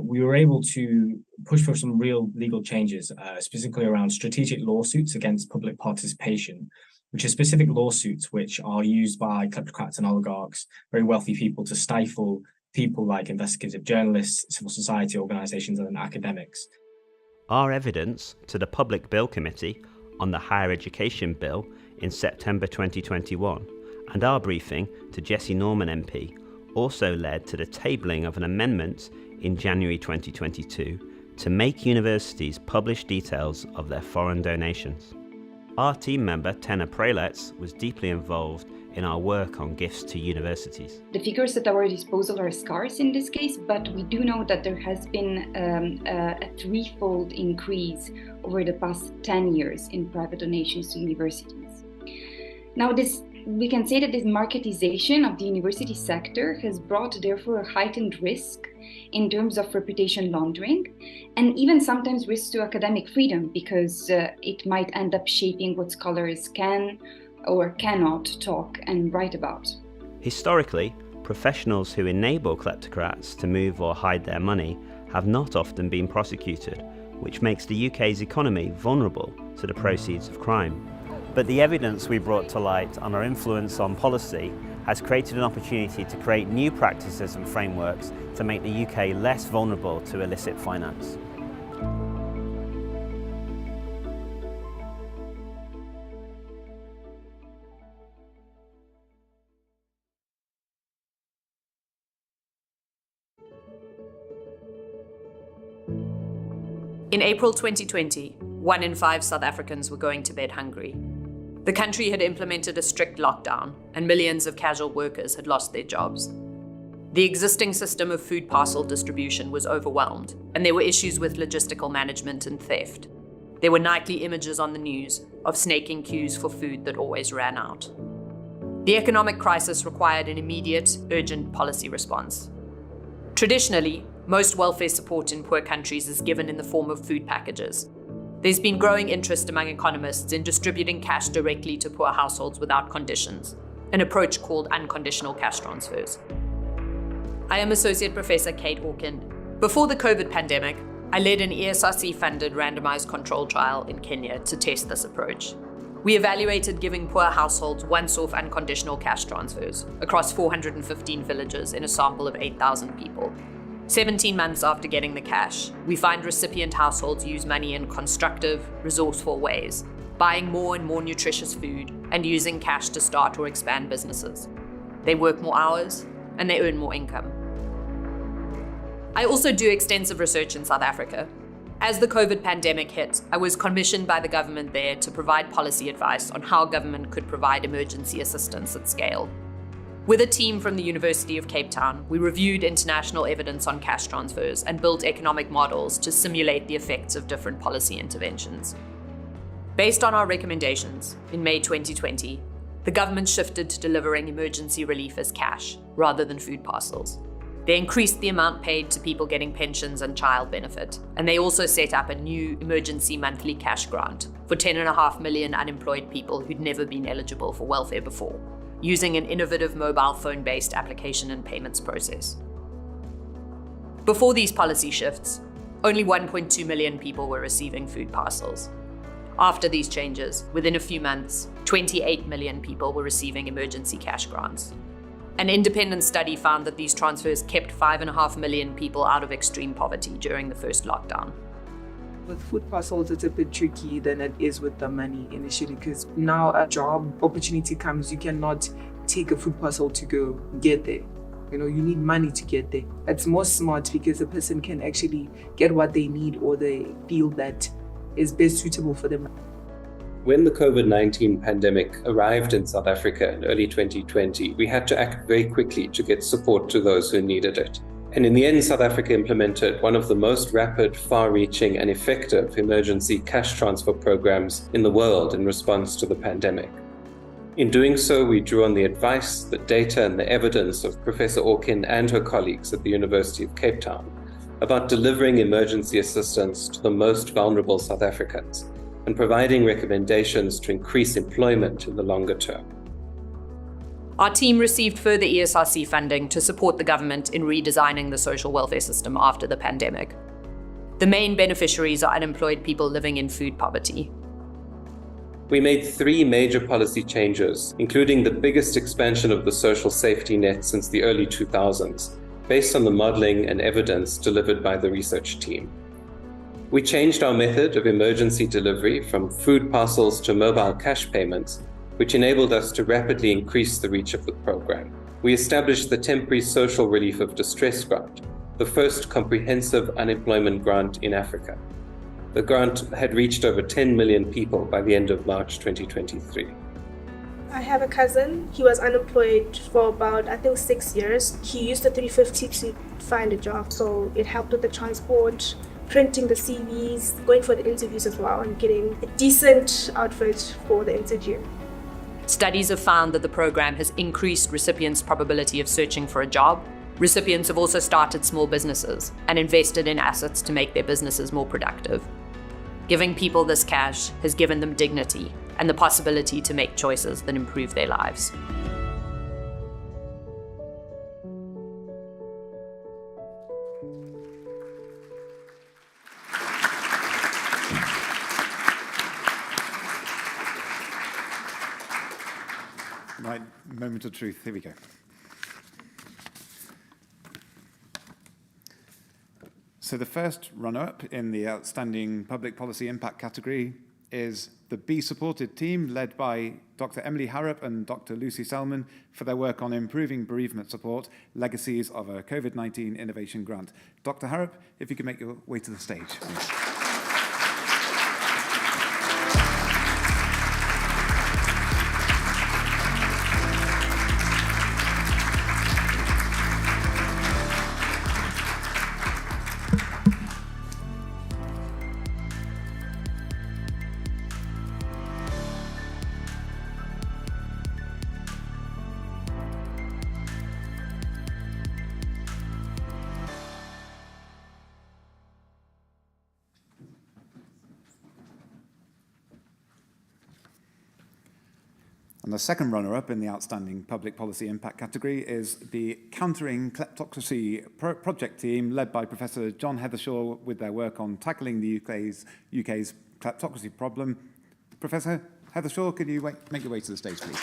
We were able to push for some real legal changes, specifically around strategic lawsuits against public participation, which are specific lawsuits which are used by kleptocrats and oligarchs, very wealthy people, to stifle people like investigative journalists, civil society organisations and academics. Our evidence to the Public Bill Committee on the Higher Education Bill in September 2021 and our briefing to Jessie Norman MP also led to the tabling of an amendment in January 2022 to make universities publish details of their foreign donations. Our team member, Tena Prelets, was deeply involved in our work on gifts to universities. The figures at our disposal are scarce in this case, but we do know that there has been a threefold increase over the past 10 years in private donations to universities. Now, we can say that this marketization of the university sector has brought therefore a heightened risk in terms of reputation laundering, and even sometimes risks to academic freedom, because it might end up shaping what scholars can or cannot talk and write about. Historically, professionals who enable kleptocrats to move or hide their money have not often been prosecuted, which makes the UK's economy vulnerable to the proceeds of crime. But the evidence we brought to light on our influence on policy has created an opportunity to create new practices and frameworks to make the UK less vulnerable to illicit finance. In April 2020, 1 in 5 South Africans were going to bed hungry. The country had implemented a strict lockdown, and millions of casual workers had lost their jobs. The existing system of food parcel distribution was overwhelmed, and there were issues with logistical management and theft. There were nightly images on the news of snaking queues for food that always ran out. The economic crisis required an immediate, urgent policy response. Traditionally, most welfare support in poor countries is given in the form of food packages. There's been growing interest among economists in distributing cash directly to poor households without conditions, an approach called unconditional cash transfers. I am Associate Professor Kate Hawken. Before the COVID pandemic, I led an ESRC-funded randomized control trial in Kenya to test this approach. We evaluated giving poor households once-off unconditional cash transfers across 415 villages in a sample of 8,000 people. 17 months after getting the cash, we find recipient households use money in constructive, resourceful ways, buying more and more nutritious food and using cash to start or expand businesses. They work more hours and they earn more income. I also do extensive research in South Africa. As the COVID pandemic hit, I was commissioned by the government there to provide policy advice on how government could provide emergency assistance at scale. With a team from the University of Cape Town, we reviewed international evidence on cash transfers and built economic models to simulate the effects of different policy interventions. Based on our recommendations, in May 2020, the government shifted to delivering emergency relief as cash rather than food parcels. They increased the amount paid to people getting pensions and child benefit, and they also set up a new emergency monthly cash grant for 10.5 million unemployed people who'd never been eligible for welfare before, using an innovative mobile phone-based application and payments process. Before these policy shifts, only 1.2 million people were receiving food parcels. After these changes, within a few months, 28 million people were receiving emergency cash grants. An independent study found that these transfers kept 5.5 million people out of extreme poverty during the first lockdown. With food parcels, it's a bit tricky than it is with the money initially, because now a job opportunity comes, you cannot take a food parcel to go get there. You know, you need money to get there. It's more smart because a person can actually get what they need or they feel that is best suitable for them. When the COVID-19 pandemic arrived in South Africa in early 2020, we had to act very quickly to get support to those who needed it. And in the end, South Africa implemented one of the most rapid, far-reaching and effective emergency cash transfer programs in the world in response to the pandemic. In doing so, we drew on the advice, the data and the evidence of Professor Hawken and her colleagues at the University of Cape Town about delivering emergency assistance to the most vulnerable South Africans, and providing recommendations to increase employment in the longer term. Our team received further ESRC funding to support the government in redesigning the social welfare system after the pandemic. The main beneficiaries are unemployed people living in food poverty. We made 3 major policy changes, including the biggest expansion of the social safety net since the early 2000s, based on the modeling and evidence delivered by the research team. We changed our method of emergency delivery from food parcels to mobile cash payments, which enabled us to rapidly increase the reach of the program. We established the Temporary Social Relief of Distress Grant, the first comprehensive unemployment grant in Africa. The grant had reached over 10 million people by the end of March 2023. I have a cousin. He was unemployed for about, I think, 6 years. He used the 350 to find a job, so it helped with the transport, printing the CVs, going for the interviews as well, and getting a decent outfit for the interview. Studies have found that the program has increased recipients' probability of searching for a job. Recipients have also started small businesses and invested in assets to make their businesses more productive. Giving people this cash has given them dignity and the possibility to make choices that improve their lives. Right, moment of truth, here we go. So the first runner-up in the Outstanding Public Policy Impact category is the Be Supported team, led by Dr. Emily Harrop and Dr. Lucy Selman, for their work on improving bereavement support, legacies of a COVID-19 innovation grant. Dr. Harrop, if you could make your way to the stage, please. And the second runner-up in the Outstanding Public Policy Impact category is the Countering Kleptocracy project team, led by Professor John Heathershaw, with their work on tackling the UK's kleptocracy problem. Professor Heathershaw, could you make your way to the stage, please?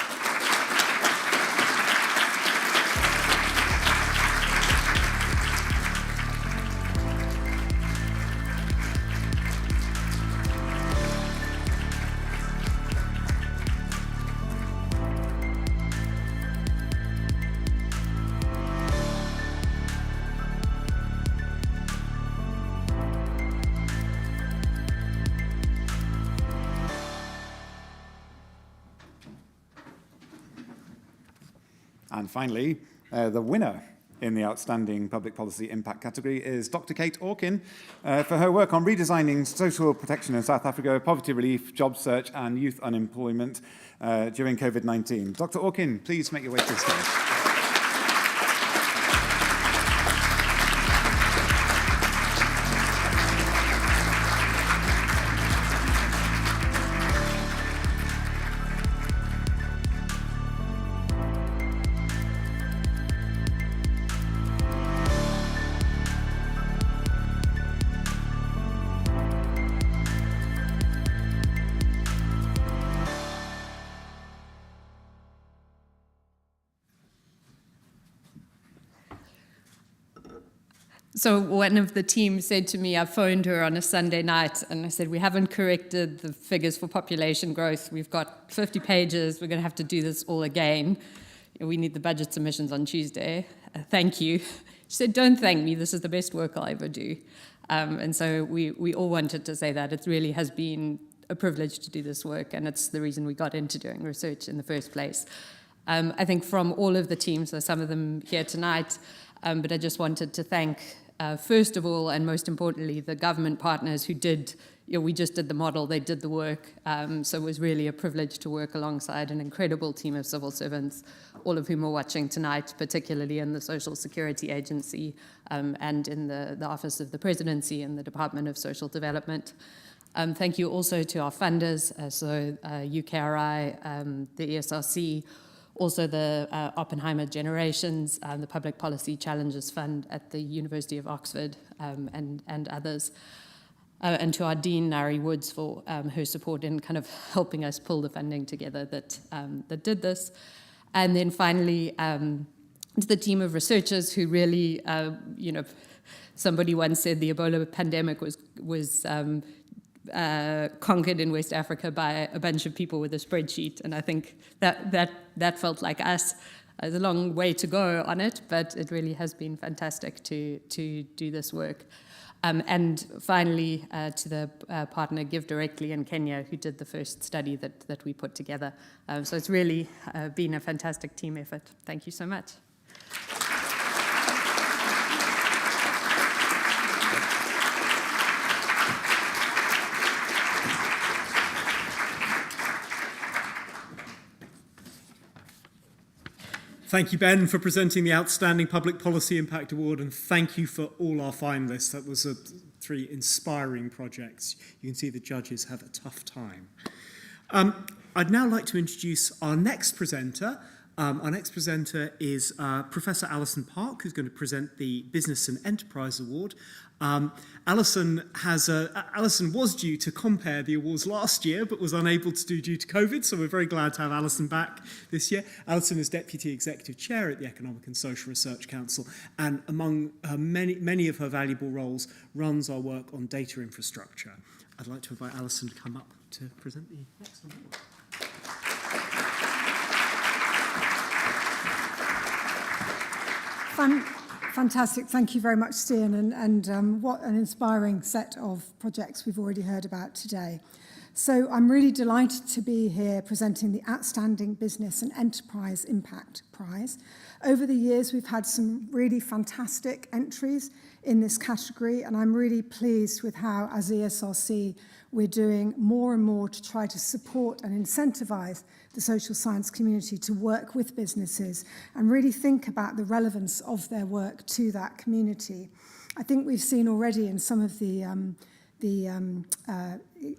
And finally, the winner in the Outstanding Public Policy Impact category is Dr. Kate Orkin for her work on redesigning social protection in South Africa, poverty relief, job search and youth unemployment during COVID-19. Dr. Orkin, please make your way to the stage. So one of the team said to me, I phoned her on a Sunday night and I said, we haven't corrected the figures for population growth. We've got 50 pages. We're going to have to do this all again. We need the budget submissions on Tuesday. Thank you. She said, don't thank me. This is the best work I'll ever do. And so we all wanted to say that. It really has been a privilege to do this work, and it's the reason we got into doing research in the first place. I think from all of the teams, there's some of them here tonight, but I just wanted to thank first of all, and most importantly, the government partners who did, we just did the model, they did the work. So it was really a privilege to work alongside an incredible team of civil servants, all of whom are watching tonight, particularly in the Social Security Agency and in the Office of the Presidency and the Department of Social Development. Thank you also to our funders, so UKRI, the ESRC, also the Oppenheimer Generations, the Public Policy Challenges Fund at the University of Oxford, and others. And to our Dean, Nari Woods, for her support in kind of helping us pull the funding together that did this. And then finally, to the team of researchers who really, somebody once said the Ebola pandemic was conquered in West Africa by a bunch of people with a spreadsheet, and I think that felt like us. There's a long way to go on it, but it really has been fantastic to do this work. And finally, to the partner Give Directly in Kenya, who did the first study that we put together. So it's really been a fantastic team effort. Thank you so much. Thank you, Ben, for presenting the Outstanding Public Policy Impact Award, and thank you for all our finalists. That was 3 inspiring projects. You can see the judges have a tough time. I'd now like to introduce our next presenter. Our next presenter is Professor Alison Park, who's going to present the Business and Enterprise Award. Alison was due to compare the awards last year, but was unable to do due to COVID, so we're very glad to have Alison back this year. Alison is Deputy Executive Chair at the Economic and Social Research Council, and among her many of her valuable roles, runs our work on data infrastructure. I'd like to invite Alison to come up to present the next award. Fantastic. Thank you very much, Stian, and what an inspiring set of projects we've already heard about today. So I'm really delighted to be here presenting the Outstanding Business and Enterprise Impact Prize. Over the years, we've had some really fantastic entries in this category, and I'm really pleased with how, as ESRC, we're doing more and more to try to support and incentivize the social science community to work with businesses and really think about the relevance of their work to that community. I think we've seen already in some of the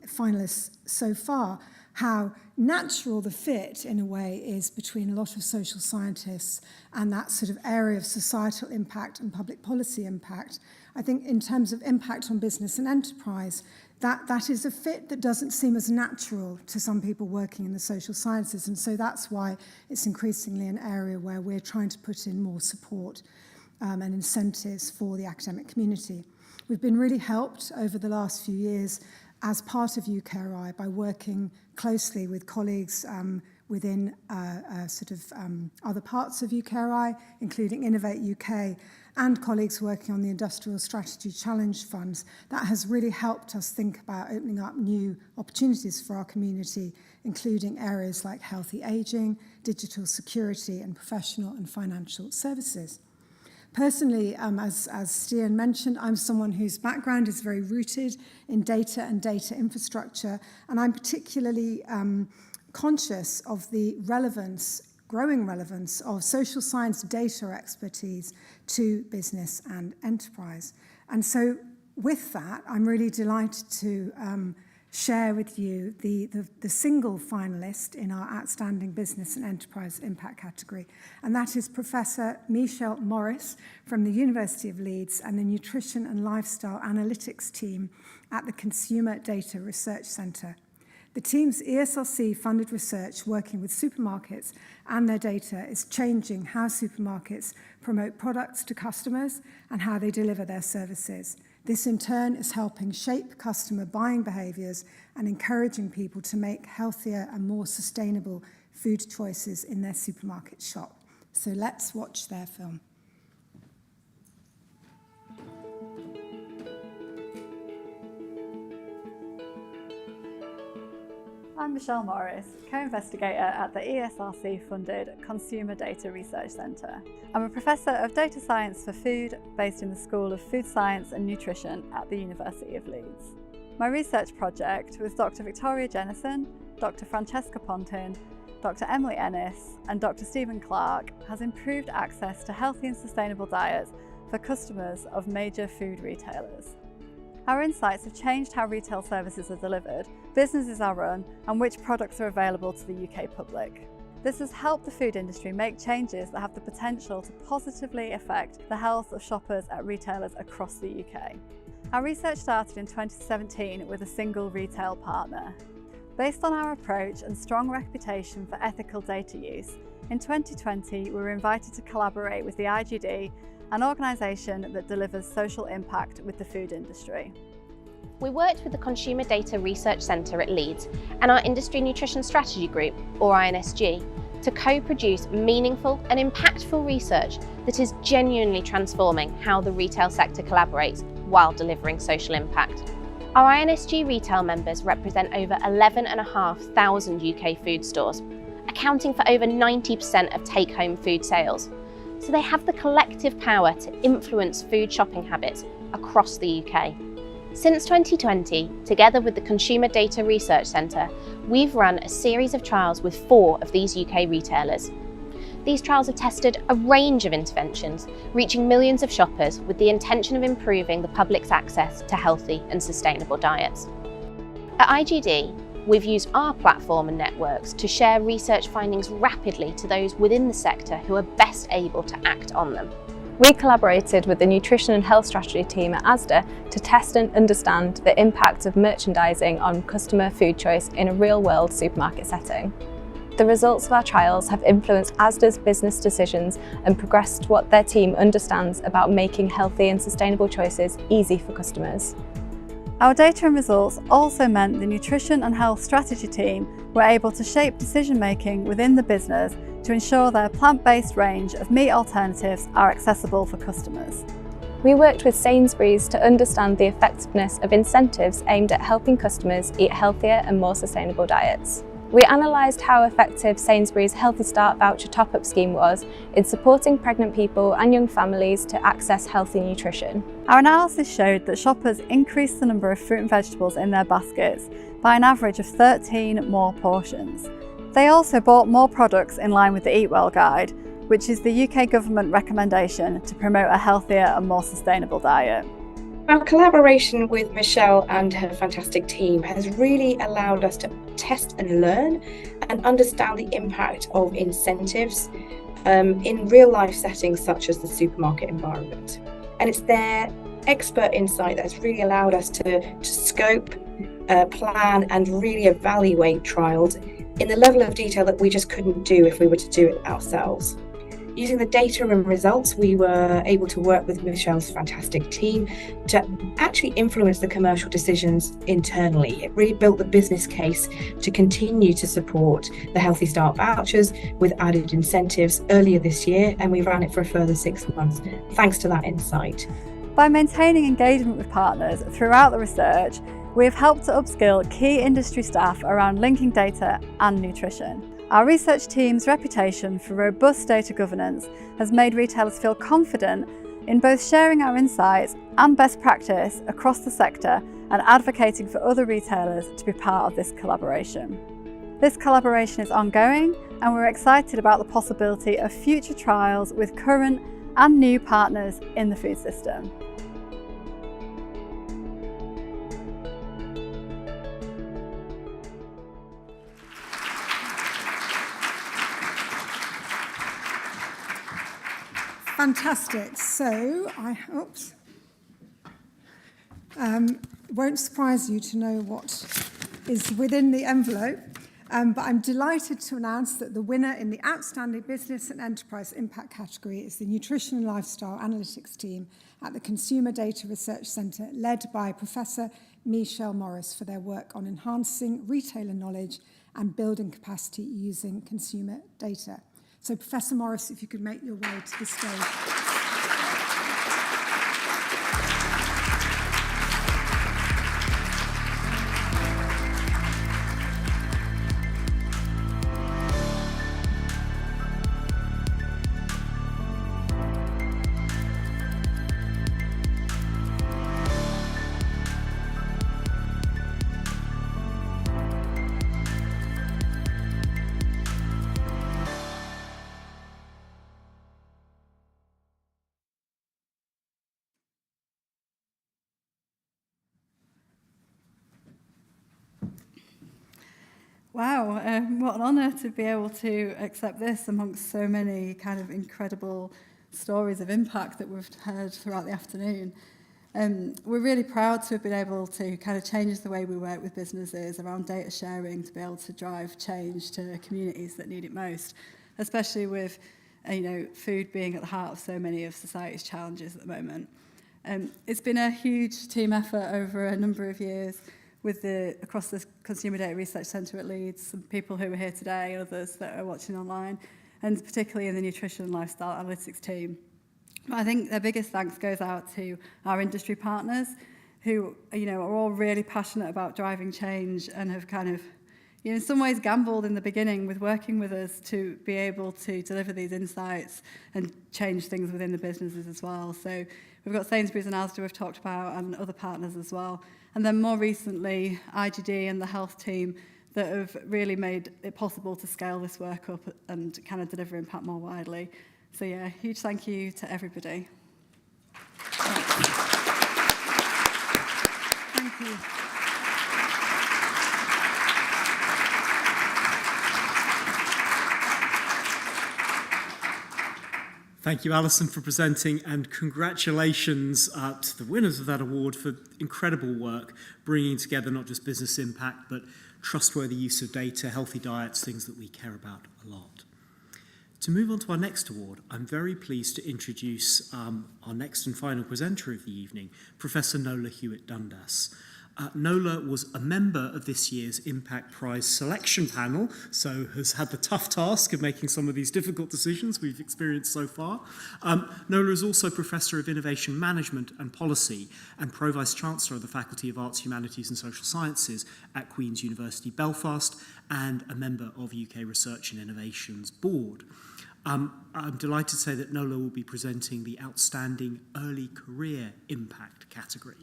finalists so far how natural the fit, in a way, is between a lot of social scientists and that sort of area of societal impact and public policy impact. I think in terms of impact on business and enterprise, that is a fit that doesn't seem as natural to some people working in the social sciences, and so that's why it's increasingly an area where we're trying to put in more support and incentives for the academic community. We've been really helped over the last few years as part of UKRI by working closely with colleagues within other parts of UKRI, including Innovate UK, and colleagues working on the Industrial Strategy Challenge Funds. That has really helped us think about opening up new opportunities for our community, including areas like healthy ageing, digital security, and professional and financial services. Personally, as Stian mentioned, I'm someone whose background is very rooted in data and data infrastructure, and I'm particularly conscious of the growing relevance of social science data expertise to business and enterprise. And so with that, I'm really delighted to share with you the single finalist in our Outstanding Business and Enterprise Impact category, and that is Professor Michelle Morris from the University of Leeds and the Nutrition and Lifestyle Analytics team at the Consumer Data Research Centre. The team's ESRC-funded research working with supermarkets and their data is changing how supermarkets promote products to customers and how they deliver their services. This in turn is helping shape customer buying behaviours and encouraging people to make healthier and more sustainable food choices in their supermarket shop. So let's watch their film. I'm Michelle Morris, co-investigator at the ESRC-funded Consumer Data Research Centre. I'm a Professor of Data Science for Food based in the School of Food Science and Nutrition at the University of Leeds. My research project with Dr Victoria Jennison, Dr Francesca Pontin, Dr Emily Ennis and Dr Stephen Clark has improved access to healthy and sustainable diets for customers of major food retailers. Our insights have changed how retail services are delivered, businesses are run, and which products are available to the UK public. This has helped the food industry make changes that have the potential to positively affect the health of shoppers at retailers across the UK. Our research started in 2017 with a single retail partner. Based on our approach and strong reputation for ethical data use, in 2020 we were invited to collaborate with the IGD, an organisation that delivers social impact with the food industry. We worked with the Consumer Data Research Centre at Leeds and our Industry Nutrition Strategy Group, or INSG, to co-produce meaningful and impactful research that is genuinely transforming how the retail sector collaborates while delivering social impact. Our INSG retail members represent over 11,500 UK food stores, accounting for over 90% of take-home food sales. So they have the collective power to influence food shopping habits across the UK. Since 2020, together with the Consumer Data Research Centre, we've run a series of trials with 4 of these UK retailers. These trials have tested a range of interventions, reaching millions of shoppers with the intention of improving the public's access to healthy and sustainable diets. At IGD, we've used our platform and networks to share research findings rapidly to those within the sector who are best able to act on them. We collaborated with the Nutrition and Health Strategy team at Asda to test and understand the impact of merchandising on customer food choice in a real-world supermarket setting. The results of our trials have influenced Asda's business decisions and progressed what their team understands about making healthy and sustainable choices easy for customers. Our data and results also meant the Nutrition and Health Strategy team were able to shape decision-making within the business to ensure their plant-based range of meat alternatives are accessible for customers. We worked with Sainsbury's to understand the effectiveness of incentives aimed at helping customers eat healthier and more sustainable diets. We analysed how effective Sainsbury's Healthy Start voucher top-up scheme was in supporting pregnant people and young families to access healthy nutrition. Our analysis showed that shoppers increased the number of fruit and vegetables in their baskets by an average of 13 more portions. They also bought more products in line with the Eat Well guide, which is the UK government recommendation to promote a healthier and more sustainable diet. Our collaboration with Michelle and her fantastic team has really allowed us to test and learn and understand the impact of incentives in real life settings such as the supermarket environment. And it's their expert insight that's really allowed us to scope, plan and really evaluate trials in the level of detail that we just couldn't do if we were to do it ourselves. Using the data and results, we were able to work with Michelle's fantastic team to actually influence the commercial decisions internally. It really built the business case to continue to support the Healthy Start vouchers with added incentives earlier this year, and we ran it for a further 6 months, thanks to that insight. By maintaining engagement with partners throughout the research, we have helped to upskill key industry staff around linking data and nutrition. Our research team's reputation for robust data governance has made retailers feel confident in both sharing our insights and best practice across the sector and advocating for other retailers to be part of this collaboration. This collaboration is ongoing and we're excited about the possibility of future trials with current and new partners in the food system. Fantastic. So, won't surprise you to know what is within the envelope, but I'm delighted to announce that the winner in the Outstanding Business and Enterprise Impact category is the Nutrition and Lifestyle Analytics team at the Consumer Data Research Centre, led by Professor Michelle Morris for their work on enhancing retailer knowledge and building capacity using consumer data. So, Professor Morris, if you could make your way to the stage. Wow, what an honour to be able to accept this amongst so many kind of incredible stories of impact that we've heard throughout the afternoon. We're really proud to have been able to kind of change the way we work with businesses around data sharing to be able to drive change to communities that need it most, especially with food being at the heart of so many of society's challenges at the moment. It's been a huge team effort over a number of years with across the Consumer Data Research Centre at Leeds, some people who are here today, others that are watching online, and particularly in the Nutrition and Lifestyle Analytics team. I think the biggest thanks goes out to our industry partners who are all really passionate about driving change and have kind of in some ways gambled in the beginning with working with us to be able to deliver these insights and change things within the businesses as well. So we've got Sainsbury's and Asda we've talked about and other partners as well. And then more recently, IGD and the health team that have really made it possible to scale this work up and kind of deliver impact more widely. So yeah, huge thank you to everybody. Thank you. Thank you, Alison, for presenting, and congratulations to the winners of that award for incredible work, bringing together not just business impact, but trustworthy use of data, healthy diets, things that we care about a lot. To move on to our next award, I'm very pleased to introduce our next and final presenter of the evening, Professor Nola Hewitt-Dundas. Nola was a member of this year's Impact Prize selection panel, so has had the tough task of making some of these difficult decisions we've experienced so far. Nola is also Professor of Innovation Management and Policy and Pro-Vice Chancellor of the Faculty of Arts, Humanities and Social Sciences at Queen's University Belfast and a member of UK Research and Innovations Board. I'm delighted to say that Nola will be presenting the Outstanding Early Career Impact category.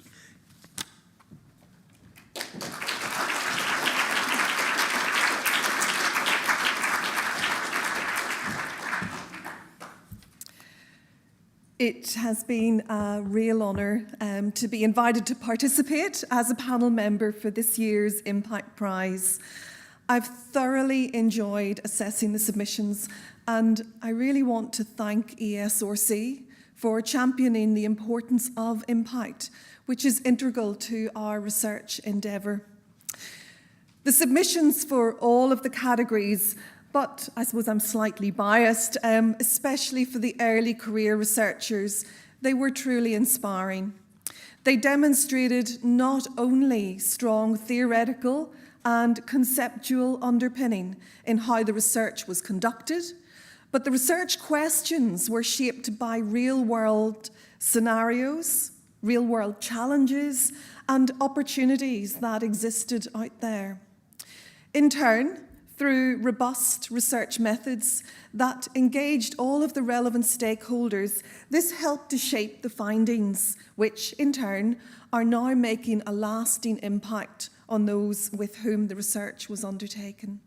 It has been a real honour to be invited to participate as a panel member for this year's Impact Prize. I've thoroughly enjoyed assessing the submissions, and I really want to thank ESRC for championing the importance of impact, which is integral to our research endeavour. The submissions for all of the categories, but I suppose I'm slightly biased, especially for the early career researchers, they were truly inspiring. They demonstrated not only strong theoretical and conceptual underpinning in how the research was conducted, but the research questions were shaped by real-world scenarios, real-world challenges, and opportunities that existed out there. In turn, through robust research methods that engaged all of the relevant stakeholders, this helped to shape the findings, which in turn are now making a lasting impact on those with whom the research was undertaken.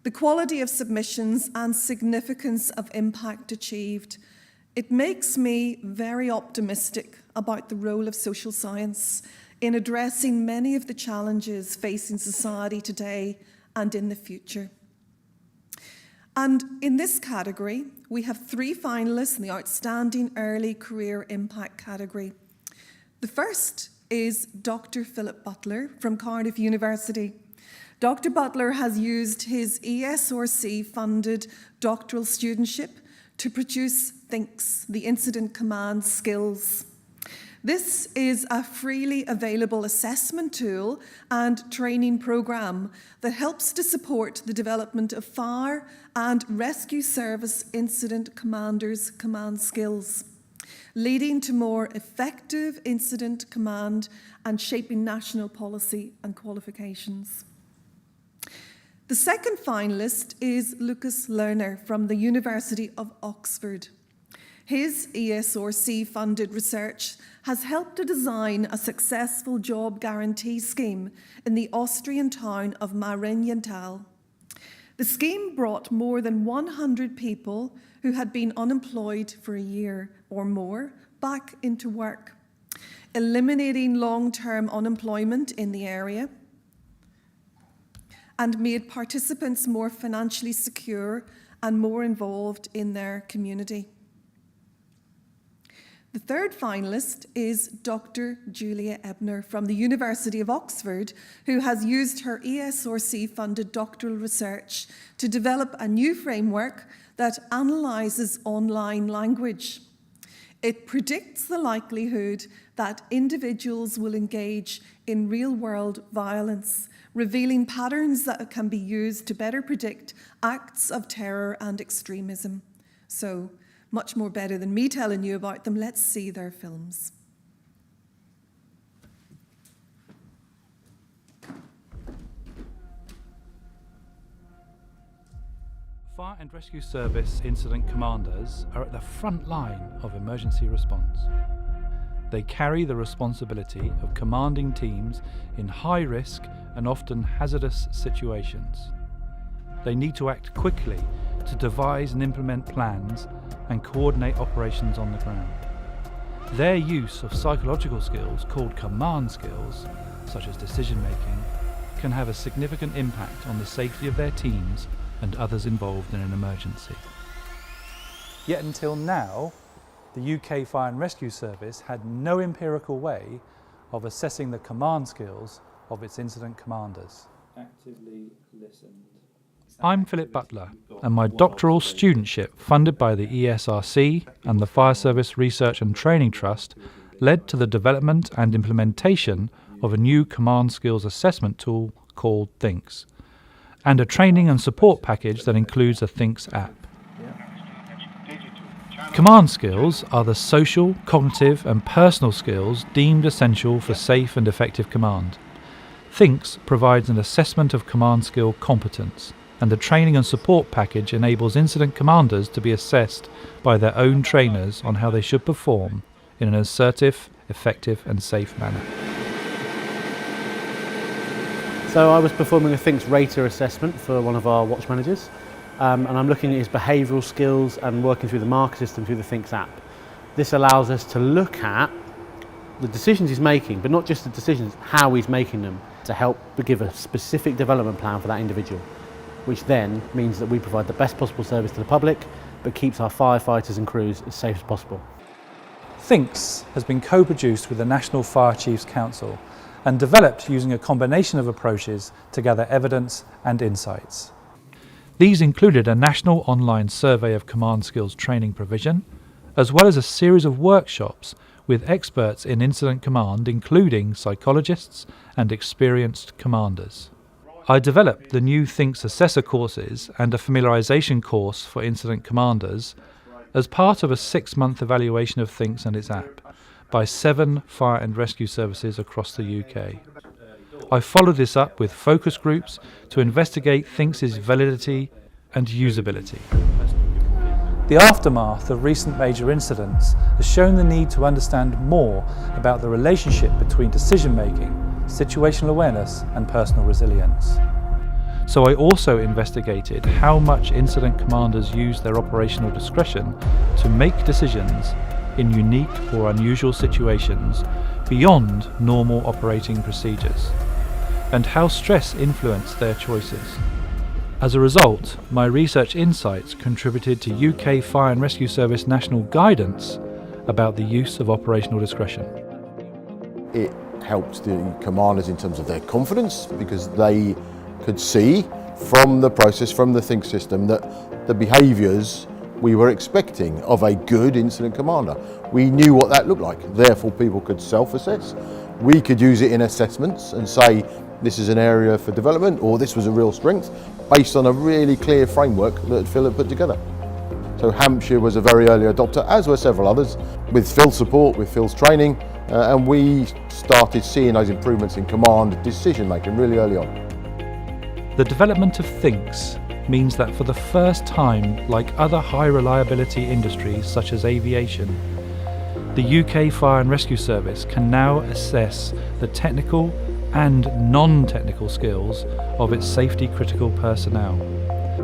The quality of submissions and significance of impact achieved, it makes me very optimistic about the role of social science in addressing many of the challenges facing society today and in the future. And in this category, we have 3 finalists in the Outstanding Early Career Impact category. The first is Dr. Philip Butler from Cardiff University. Dr. Butler has used his ESRC-funded doctoral studentship to produce THINKS, the Incident Command Skills. This is a freely available assessment tool and training programme that helps to support the development of fire and rescue service incident commanders' command skills, leading to more effective incident command and shaping national policy and qualifications. The second finalist is Lucas Lerner from the University of Oxford. His ESRC-funded research has helped to design a successful job guarantee scheme in the Austrian town of Marienthal. The scheme brought more than 100 people who had been unemployed for a year or more back into work, eliminating long-term unemployment in the area and made participants more financially secure and more involved in their community. The third finalist is Dr. Julia Ebner from the University of Oxford, who has used her ESRC-funded doctoral research to develop a new framework that analyses online language. It predicts the likelihood that individuals will engage in real-world violence, revealing patterns that can be used to better predict acts of terror and extremism. So, much more better than me telling you about them, let's see their films. Fire and Rescue Service incident commanders are at the front line of emergency response. They carry the responsibility of commanding teams in high-risk and often hazardous situations. They need to act quickly to devise and implement plans and coordinate operations on the ground. Their use of psychological skills, called command skills, such as decision-making, can have a significant impact on the safety of their teams and others involved in an emergency. Yet until now, the UK Fire and Rescue Service had no empirical way of assessing the command skills of its incident commanders. Actively listened. I'm Philip Butler, and my doctoral studentship, funded by the ESRC and the Fire Service Research and Training Trust, led to the development and implementation of a new command skills assessment tool called THINKS, and a training and support package that includes a THINKS app. Command skills are the social, cognitive and personal skills deemed essential for safe and effective command. THINKS provides an assessment of command skill competence, and the training and support package enables incident commanders to be assessed by their own trainers on how they should perform in an assertive, effective and safe manner. So I was performing a THINKS rater assessment for one of our watch managers, and I'm looking at his behavioural skills and working through the marker system through the THINKS app. This allows us to look at the decisions he's making, but not just the decisions, how he's making them, to help give a specific development plan for that individual, which then means that we provide the best possible service to the public, but keeps our firefighters and crews as safe as possible. THINKS has been co-produced with the National Fire Chiefs Council and developed using a combination of approaches to gather evidence and insights. These included a national online survey of command skills training provision, as well as a series of workshops with experts in incident command, including psychologists and experienced commanders. I developed the new THINKS Assessor courses and a familiarisation course for incident commanders as part of a 6-month evaluation of THINKS and its app by 7 fire and rescue services across the UK. I followed this up with focus groups to investigate THINKS's validity and usability. The aftermath of recent major incidents has shown the need to understand more about the relationship between decision-making, situational awareness and personal resilience. So I also investigated how much incident commanders use their operational discretion to make decisions in unique or unusual situations beyond normal operating procedures, and how stress influenced their choices. As a result, my research insights contributed to UK Fire and Rescue Service national guidance about the use of operational discretion. It helped the commanders in terms of their confidence, because they could see from the process, from the THINK system, that the behaviours we were expecting of a good incident commander. We knew what that looked like, therefore people could self-assess. We could use it in assessments and say this is an area for development, or this was a real strength, based on a really clear framework that Phil had put together. So Hampshire was a very early adopter, as were several others, with Phil's support, with Phil's training, and we started seeing those improvements in command decision making really early on. The development of THINKS means that for the first time, like other high reliability industries such as aviation, the UK Fire and Rescue Service can now assess the technical and non-technical skills of its safety critical personnel.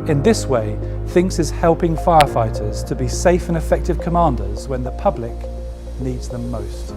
In this way, THINKS is helping firefighters to be safe and effective commanders when the public needs them most.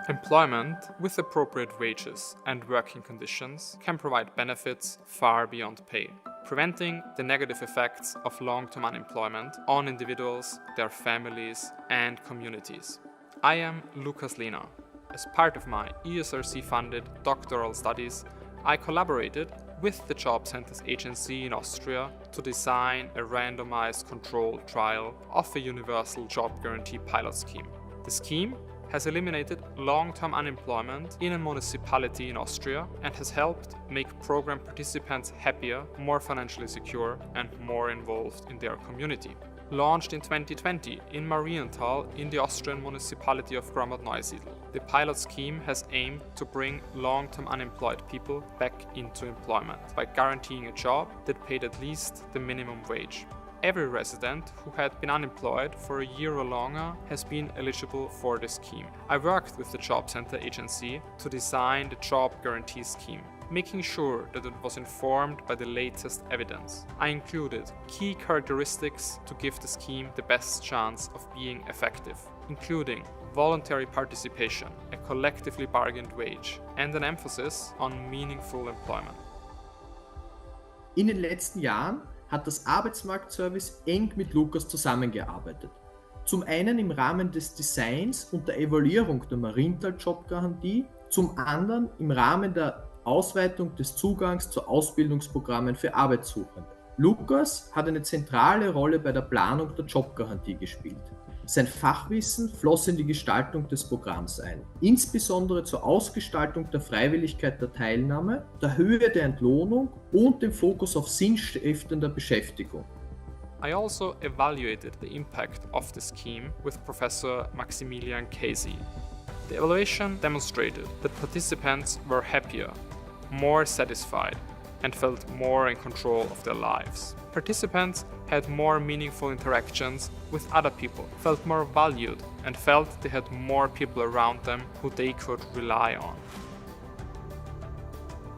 Employment with appropriate wages and working conditions can provide benefits far beyond pay, preventing the negative effects of long-term unemployment on individuals, their families, and communities. I am Lukas Lehner. As part of my ESRC-funded doctoral studies, I collaborated with the Job Centers Agency in Austria to design a randomized controlled trial of a universal job guarantee pilot scheme. The scheme has eliminated long-term unemployment in a municipality in Austria and has helped make program participants happier, more financially secure, and more involved in their community. Launched in 2020 in Marienthal in the Austrian municipality of Gromad-Neusiedl, the pilot scheme has aimed to bring long-term unemployed people back into employment by guaranteeing a job that paid at least the minimum wage. Every resident who had been unemployed for a year or longer has been eligible for the scheme. I worked with the Job Center Agency to design the job guarantee scheme, making sure that it was informed by the latest evidence. I included key characteristics to give the scheme the best chance of being effective, including voluntary participation, a collectively bargained wage, and an emphasis on meaningful employment. In den letzten Jahren hat das Arbeitsmarktservice eng mit Lukas zusammengearbeitet. Zum einen im Rahmen des Designs und der Evaluierung der Marienthal Jobgarantie, zum anderen im Rahmen der Ausweitung des Zugangs zu Ausbildungsprogrammen für Arbeitssuchende. Lukas hat eine zentrale Rolle bei der Planung der Jobgarantie gespielt. Sein Fachwissen floss in die Gestaltung des Programms ein, insbesondere zur Ausgestaltung der Freiwilligkeit der Teilnahme, der Höhe der Entlohnung und dem Fokus auf sinnstiftender Beschäftigung. I also evaluated the impact of the scheme with Professor Maximilian Casey. The evaluation demonstrated that participants were happier, more satisfied, and felt more in control of their lives. Participants had more meaningful interactions with other people, felt more valued, and felt they had more people around them who they could rely on.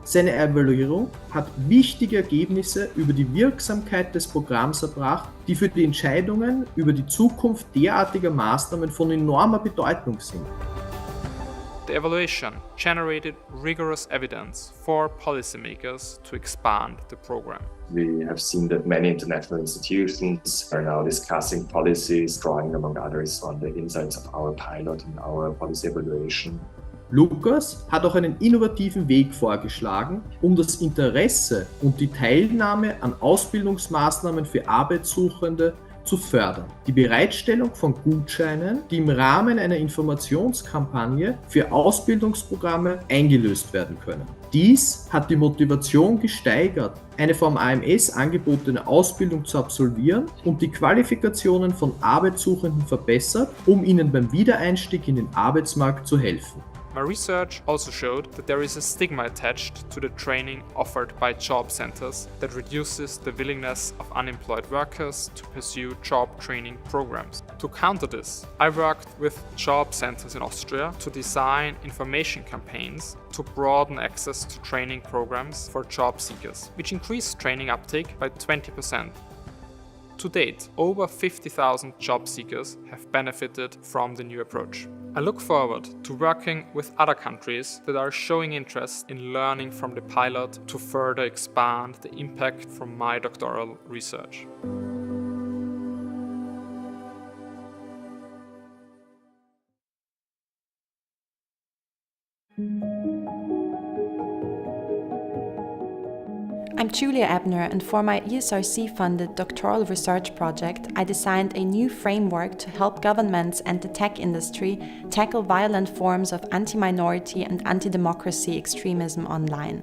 Seine Evaluierung hat wichtige Ergebnisse über die Wirksamkeit des Programms erbracht, die für die Entscheidungen über die Zukunft derartiger Maßnahmen von enormer Bedeutung sind. The evaluation generated rigorous evidence for policymakers to expand the program. We have seen that many international institutions are now discussing policies, drawing among others on the insights of our pilot and our policy evaluation. Lukas hat auch einen innovativen Weg vorgeschlagen, um das Interesse und die Teilnahme an Ausbildungsmaßnahmen für Arbeitssuchende zu fördern. Die Bereitstellung von Gutscheinen, die im Rahmen einer Informationskampagne für Ausbildungsprogramme eingelöst werden können. Dies hat die Motivation gesteigert, eine vom AMS angebotene Ausbildung zu absolvieren und die Qualifikationen von Arbeitssuchenden verbessert, um ihnen beim Wiedereinstieg in den Arbeitsmarkt zu helfen. My research also showed that there is a stigma attached to the training offered by job centers that reduces the willingness of unemployed workers to pursue job training programs. To counter this, I worked with job centers in Austria to design information campaigns to broaden access to training programs for job seekers, which increased training uptake by 20%. To date, over 50,000 job seekers have benefited from the new approach. I look forward to working with other countries that are showing interest in learning from the pilot to further expand the impact from my doctoral research. I'm Julia Ebner, and for my ESRC-funded doctoral research project, I designed a new framework to help governments and the tech industry tackle violent forms of anti-minority and anti-democracy extremism online.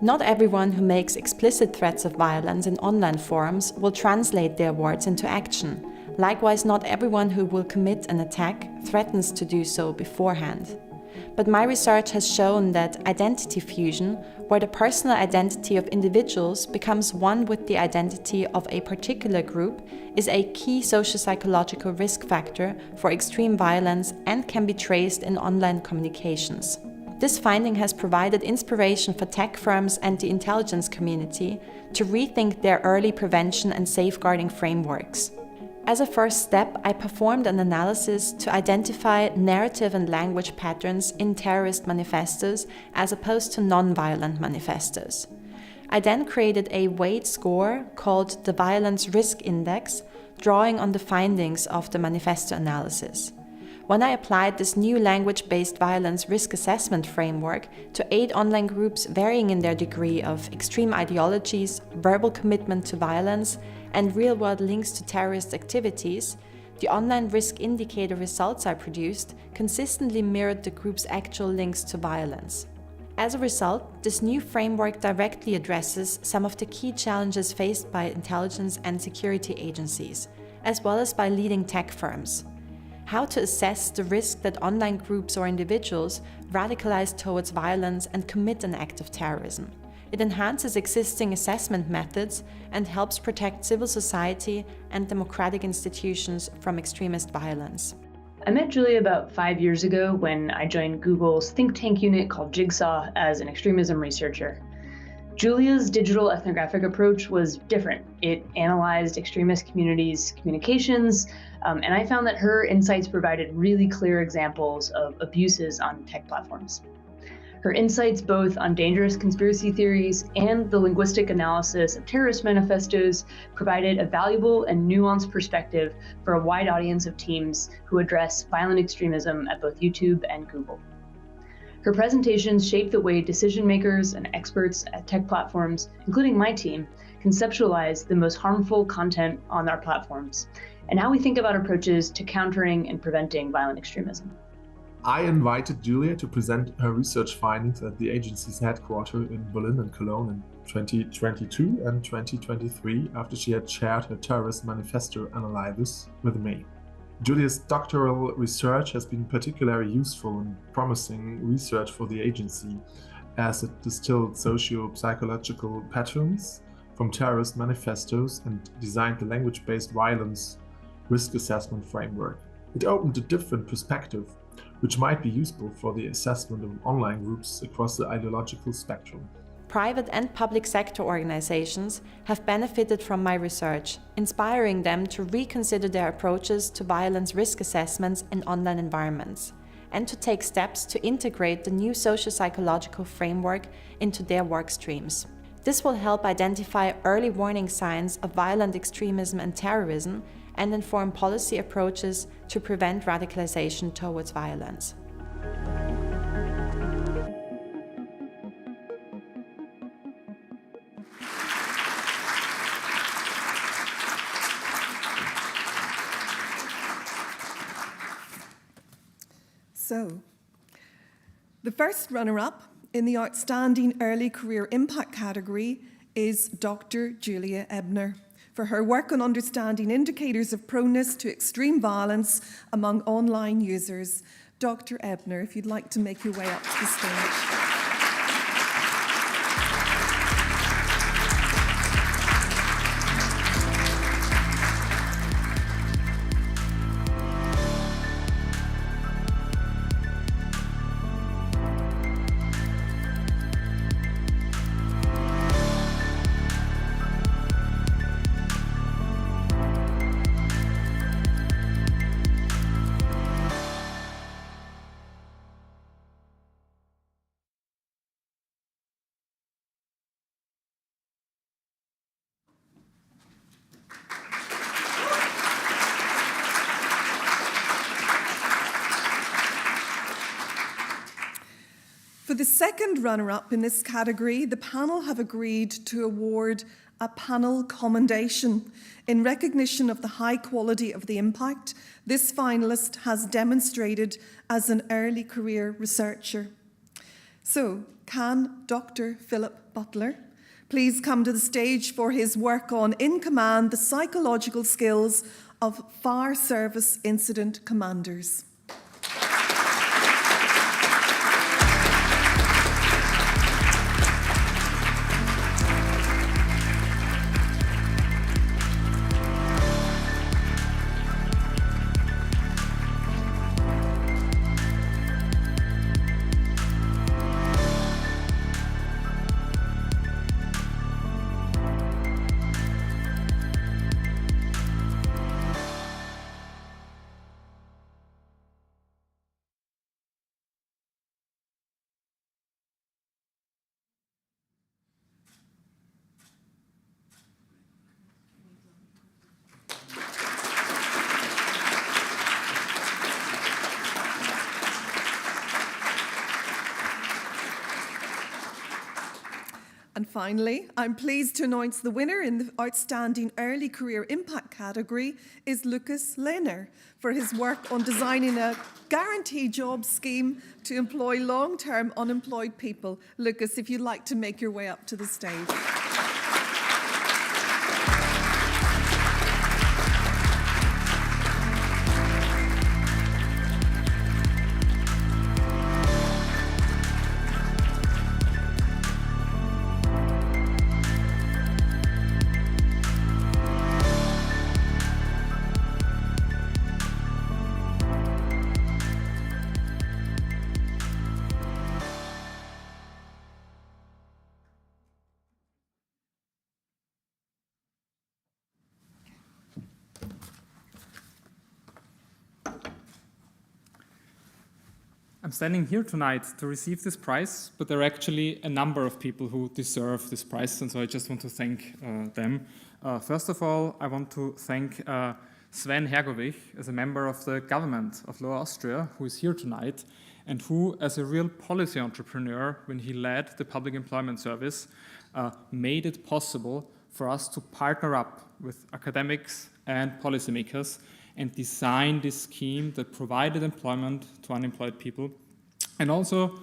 Not everyone who makes explicit threats of violence in online forums will translate their words into action. Likewise, not everyone who will commit an attack threatens to do so beforehand. But my research has shown that identity fusion, where the personal identity of individuals becomes one with the identity of a particular group, is a key socio-psychological risk factor for extreme violence and can be traced in online communications. This finding has provided inspiration for tech firms and the intelligence community to rethink their early prevention and safeguarding frameworks. As a first step, I performed an analysis to identify narrative and language patterns in terrorist manifestos as opposed to non-violent manifestos. I then created a weight score called the Violence Risk Index, drawing on the findings of the manifesto analysis. When I applied this new language-based violence risk assessment framework to 8 online groups varying in their degree of extreme ideologies, verbal commitment to violence, and real-world links to terrorist activities, the online risk indicator results I produced consistently mirrored the group's actual links to violence. As a result, this new framework directly addresses some of the key challenges faced by intelligence and security agencies, as well as by leading tech firms. How to assess the risk that online groups or individuals radicalize towards violence and commit an act of terrorism. It enhances existing assessment methods and helps protect civil society and democratic institutions from extremist violence. I met Julia about 5 years ago when I joined Google's think tank unit called Jigsaw as an extremism researcher. Julia's digital ethnographic approach was different. It analyzed extremist communities' communications, and I found that her insights provided really clear examples of abuses on tech platforms. Her insights both on dangerous conspiracy theories and the linguistic analysis of terrorist manifestos provided a valuable and nuanced perspective for a wide audience of teams who address violent extremism at both YouTube and Google. Her presentations shaped the way decision makers and experts at tech platforms, including my team, conceptualize the most harmful content on our platforms and how we think about approaches to countering and preventing violent extremism. I invited Julia to present her research findings at the agency's headquarters in Berlin and Cologne in 2022 and 2023 after she had shared her terrorist manifesto analysis with me. Julia's doctoral research has been particularly useful and promising research for the agency as it distilled socio-psychological patterns from terrorist manifestos and designed the language-based violence risk assessment framework. It opened a different perspective, which might be useful for the assessment of online groups across the ideological spectrum. Private and public sector organizations have benefited from my research, inspiring them to reconsider their approaches to violence risk assessments in online environments, and to take steps to integrate the new socio-psychological framework into their work streams. This will help identify early warning signs of violent extremism and terrorism and inform policy approaches to prevent radicalization towards violence. So, the first runner-up in the Outstanding Early Career Impact category is Dr. Julia Ebner, for her work on understanding indicators of proneness to extreme violence among online users. Dr. Ebner, if you'd like to make your way up to the stage. For the second runner-up in this category, the panel have agreed to award a panel commendation in recognition of the high quality of the impact this finalist has demonstrated as an early career researcher. So, can Dr. Philip Butler please come to the stage for his work on In Command, the psychological skills of fire service incident commanders. Finally, I'm pleased to announce the winner in the Outstanding Early Career Impact category is Lucas Lehner for his work on designing a guaranteed job scheme to employ long-term unemployed people. Lucas, if you'd like to make your way up to the stage. I'm standing here tonight to receive this prize, but there are actually a number of people who deserve this prize, and so I just want to thank them. First of all, I want to thank Sven Hergovich as a member of the government of Lower Austria, who is here tonight, and who, as a real policy entrepreneur, when he led the Public Employment Service, made it possible for us to partner up with academics and policymakers and design this scheme that provided employment to unemployed people, and also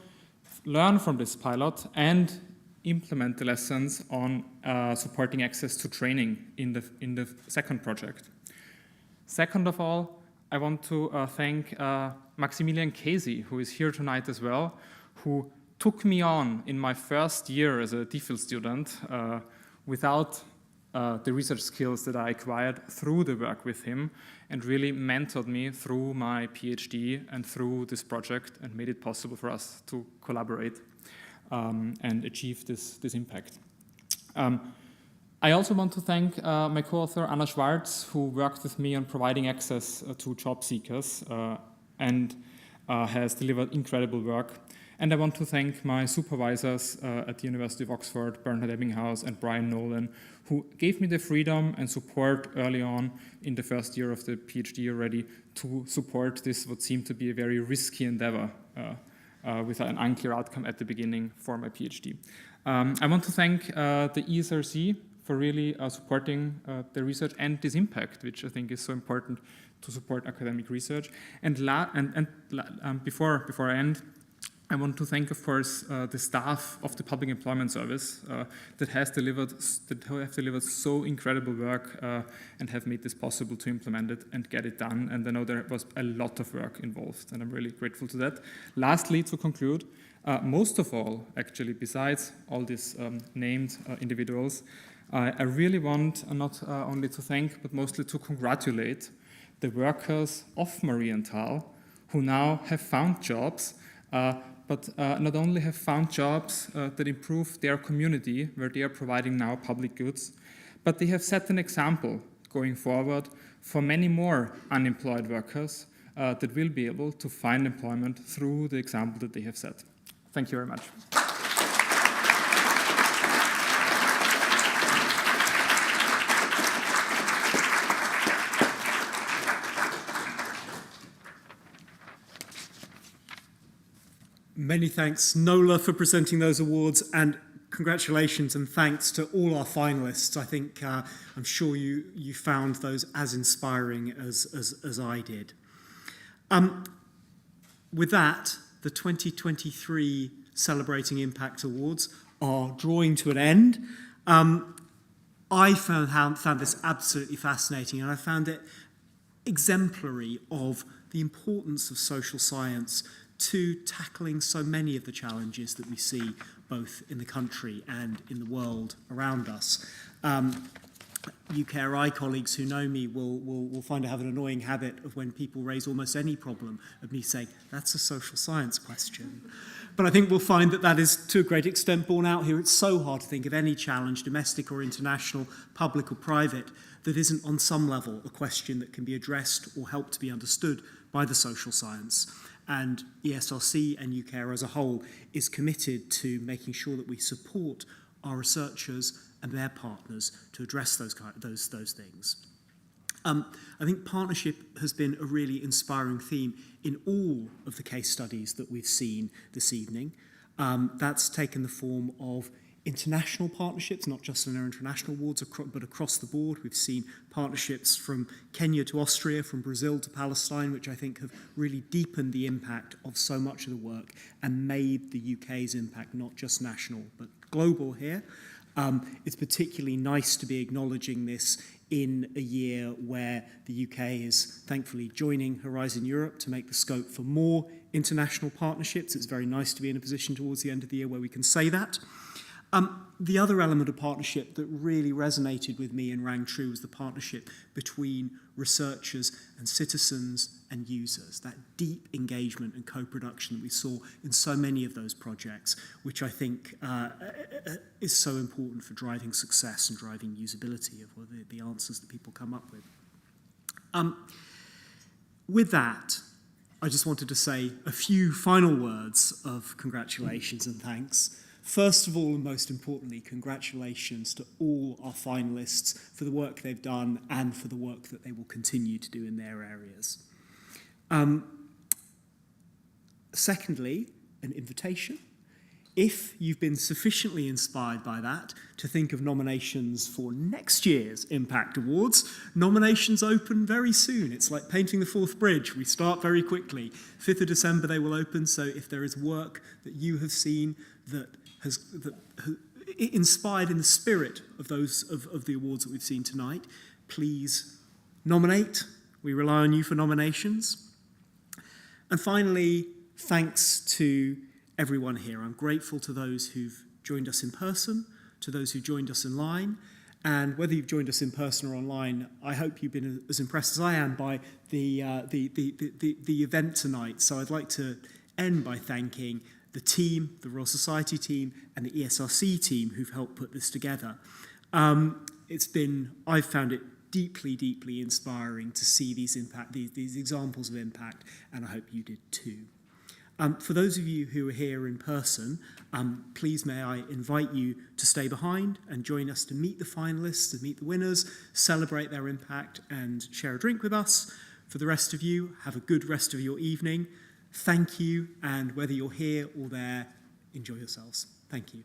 learn from this pilot and implement the lessons on supporting access to training in the second project. Second of all, I want to thank Maximilian Casey, who is here tonight as well, who took me on in my first year as a DPhil student without the research skills that I acquired through the work with him, and really mentored me through my PhD and through this project, and made it possible for us to collaborate and achieve this impact. I also want to thank my co-author Anna Schwartz, who worked with me on providing access to job seekers and has delivered incredible work. And I want to thank my supervisors at the University of Oxford, Bernhard Ebbinghaus and Brian Nolan, who gave me the freedom and support early on in the first year of the PhD already to support this, what seemed to be a very risky endeavor with an unclear outcome at the beginning for my PhD. I want to thank the ESRC for really supporting the research and this impact, which I think is so important to support academic research. And before I end, I want to thank, of course, the staff of the Public Employment Service that have delivered so incredible work and have made this possible to implement it and get it done. And I know there was a lot of work involved, and I'm really grateful to that. Lastly, to conclude, most of all, actually, besides all these named individuals, I really want not only to thank, but mostly to congratulate the workers of Marienthal who now have found jobs, but not only have found jobs that improve their community, where they are providing now public goods, but they have set an example going forward for many more unemployed workers that will be able to find employment through the example that they have set. Thank you very much. Many thanks, Nola, for presenting those awards, and congratulations and thanks to all our finalists. I think I'm sure you found those as inspiring as I did. With that, the 2023 Celebrating Impact Awards are drawing to an end. I found this absolutely fascinating, and I found it exemplary of the importance of social science to tackling so many of the challenges that we see both in the country and in the world around us. UKRI colleagues who know me will find I have an annoying habit of, when people raise almost any problem, of me saying, that's a social science question. But I think we'll find that that is to a great extent borne out here. It's so hard to think of any challenge, domestic or international, public or private, that isn't on some level a question that can be addressed or helped to be understood by the social science. And ESRC and UKR as a whole is committed to making sure that we support our researchers and their partners to address those things. I think partnership has been a really inspiring theme in all of the case studies that we've seen this evening. That's taken the form of international partnerships, not just in our international awards, but across the board. We've seen partnerships from Kenya to Austria, from Brazil to Palestine, which I think have really deepened the impact of so much of the work and made the UK's impact not just national, but global here. It's particularly nice to be acknowledging this in a year where the UK is thankfully joining Horizon Europe to make the scope for more international partnerships. It's very nice to be in a position towards the end of the year where we can say that. The other element of partnership that really resonated with me and rang true was the partnership between researchers and citizens and users, that deep engagement and co-production that we saw in so many of those projects, which I think is so important for driving success and driving usability of the answers that people come up with. With that, I just wanted to say a few final words of congratulations and thanks. First of all, and most importantly, congratulations to all our finalists for the work they've done and for the work that they will continue to do in their areas. Secondly, an invitation. If you've been sufficiently inspired by that to think of nominations for next year's Impact Awards, nominations open very soon. It's like painting the Forth Bridge. We start very quickly. 5th of December they will open, so if there is work that you have seen that has inspired in the spirit of the awards that we've seen tonight, please nominate. We rely on you for nominations. And finally, thanks to everyone here. I'm grateful to those who've joined us in person, to those who joined us online, and whether you've joined us in person or online, I hope you've been as impressed as I am by the event tonight. So I'd like to end by thanking the team, the Royal Society team, and the ESRC team who've helped put this together. I've found it deeply, deeply inspiring to see these examples of impact, and I hope you did too. For those of you who are here in person, please may I invite you to stay behind and join us to meet the finalists, to meet the winners, celebrate their impact, and share a drink with us. For the rest of you, have a good rest of your evening. Thank you, and whether you're here or there, enjoy yourselves. Thank you.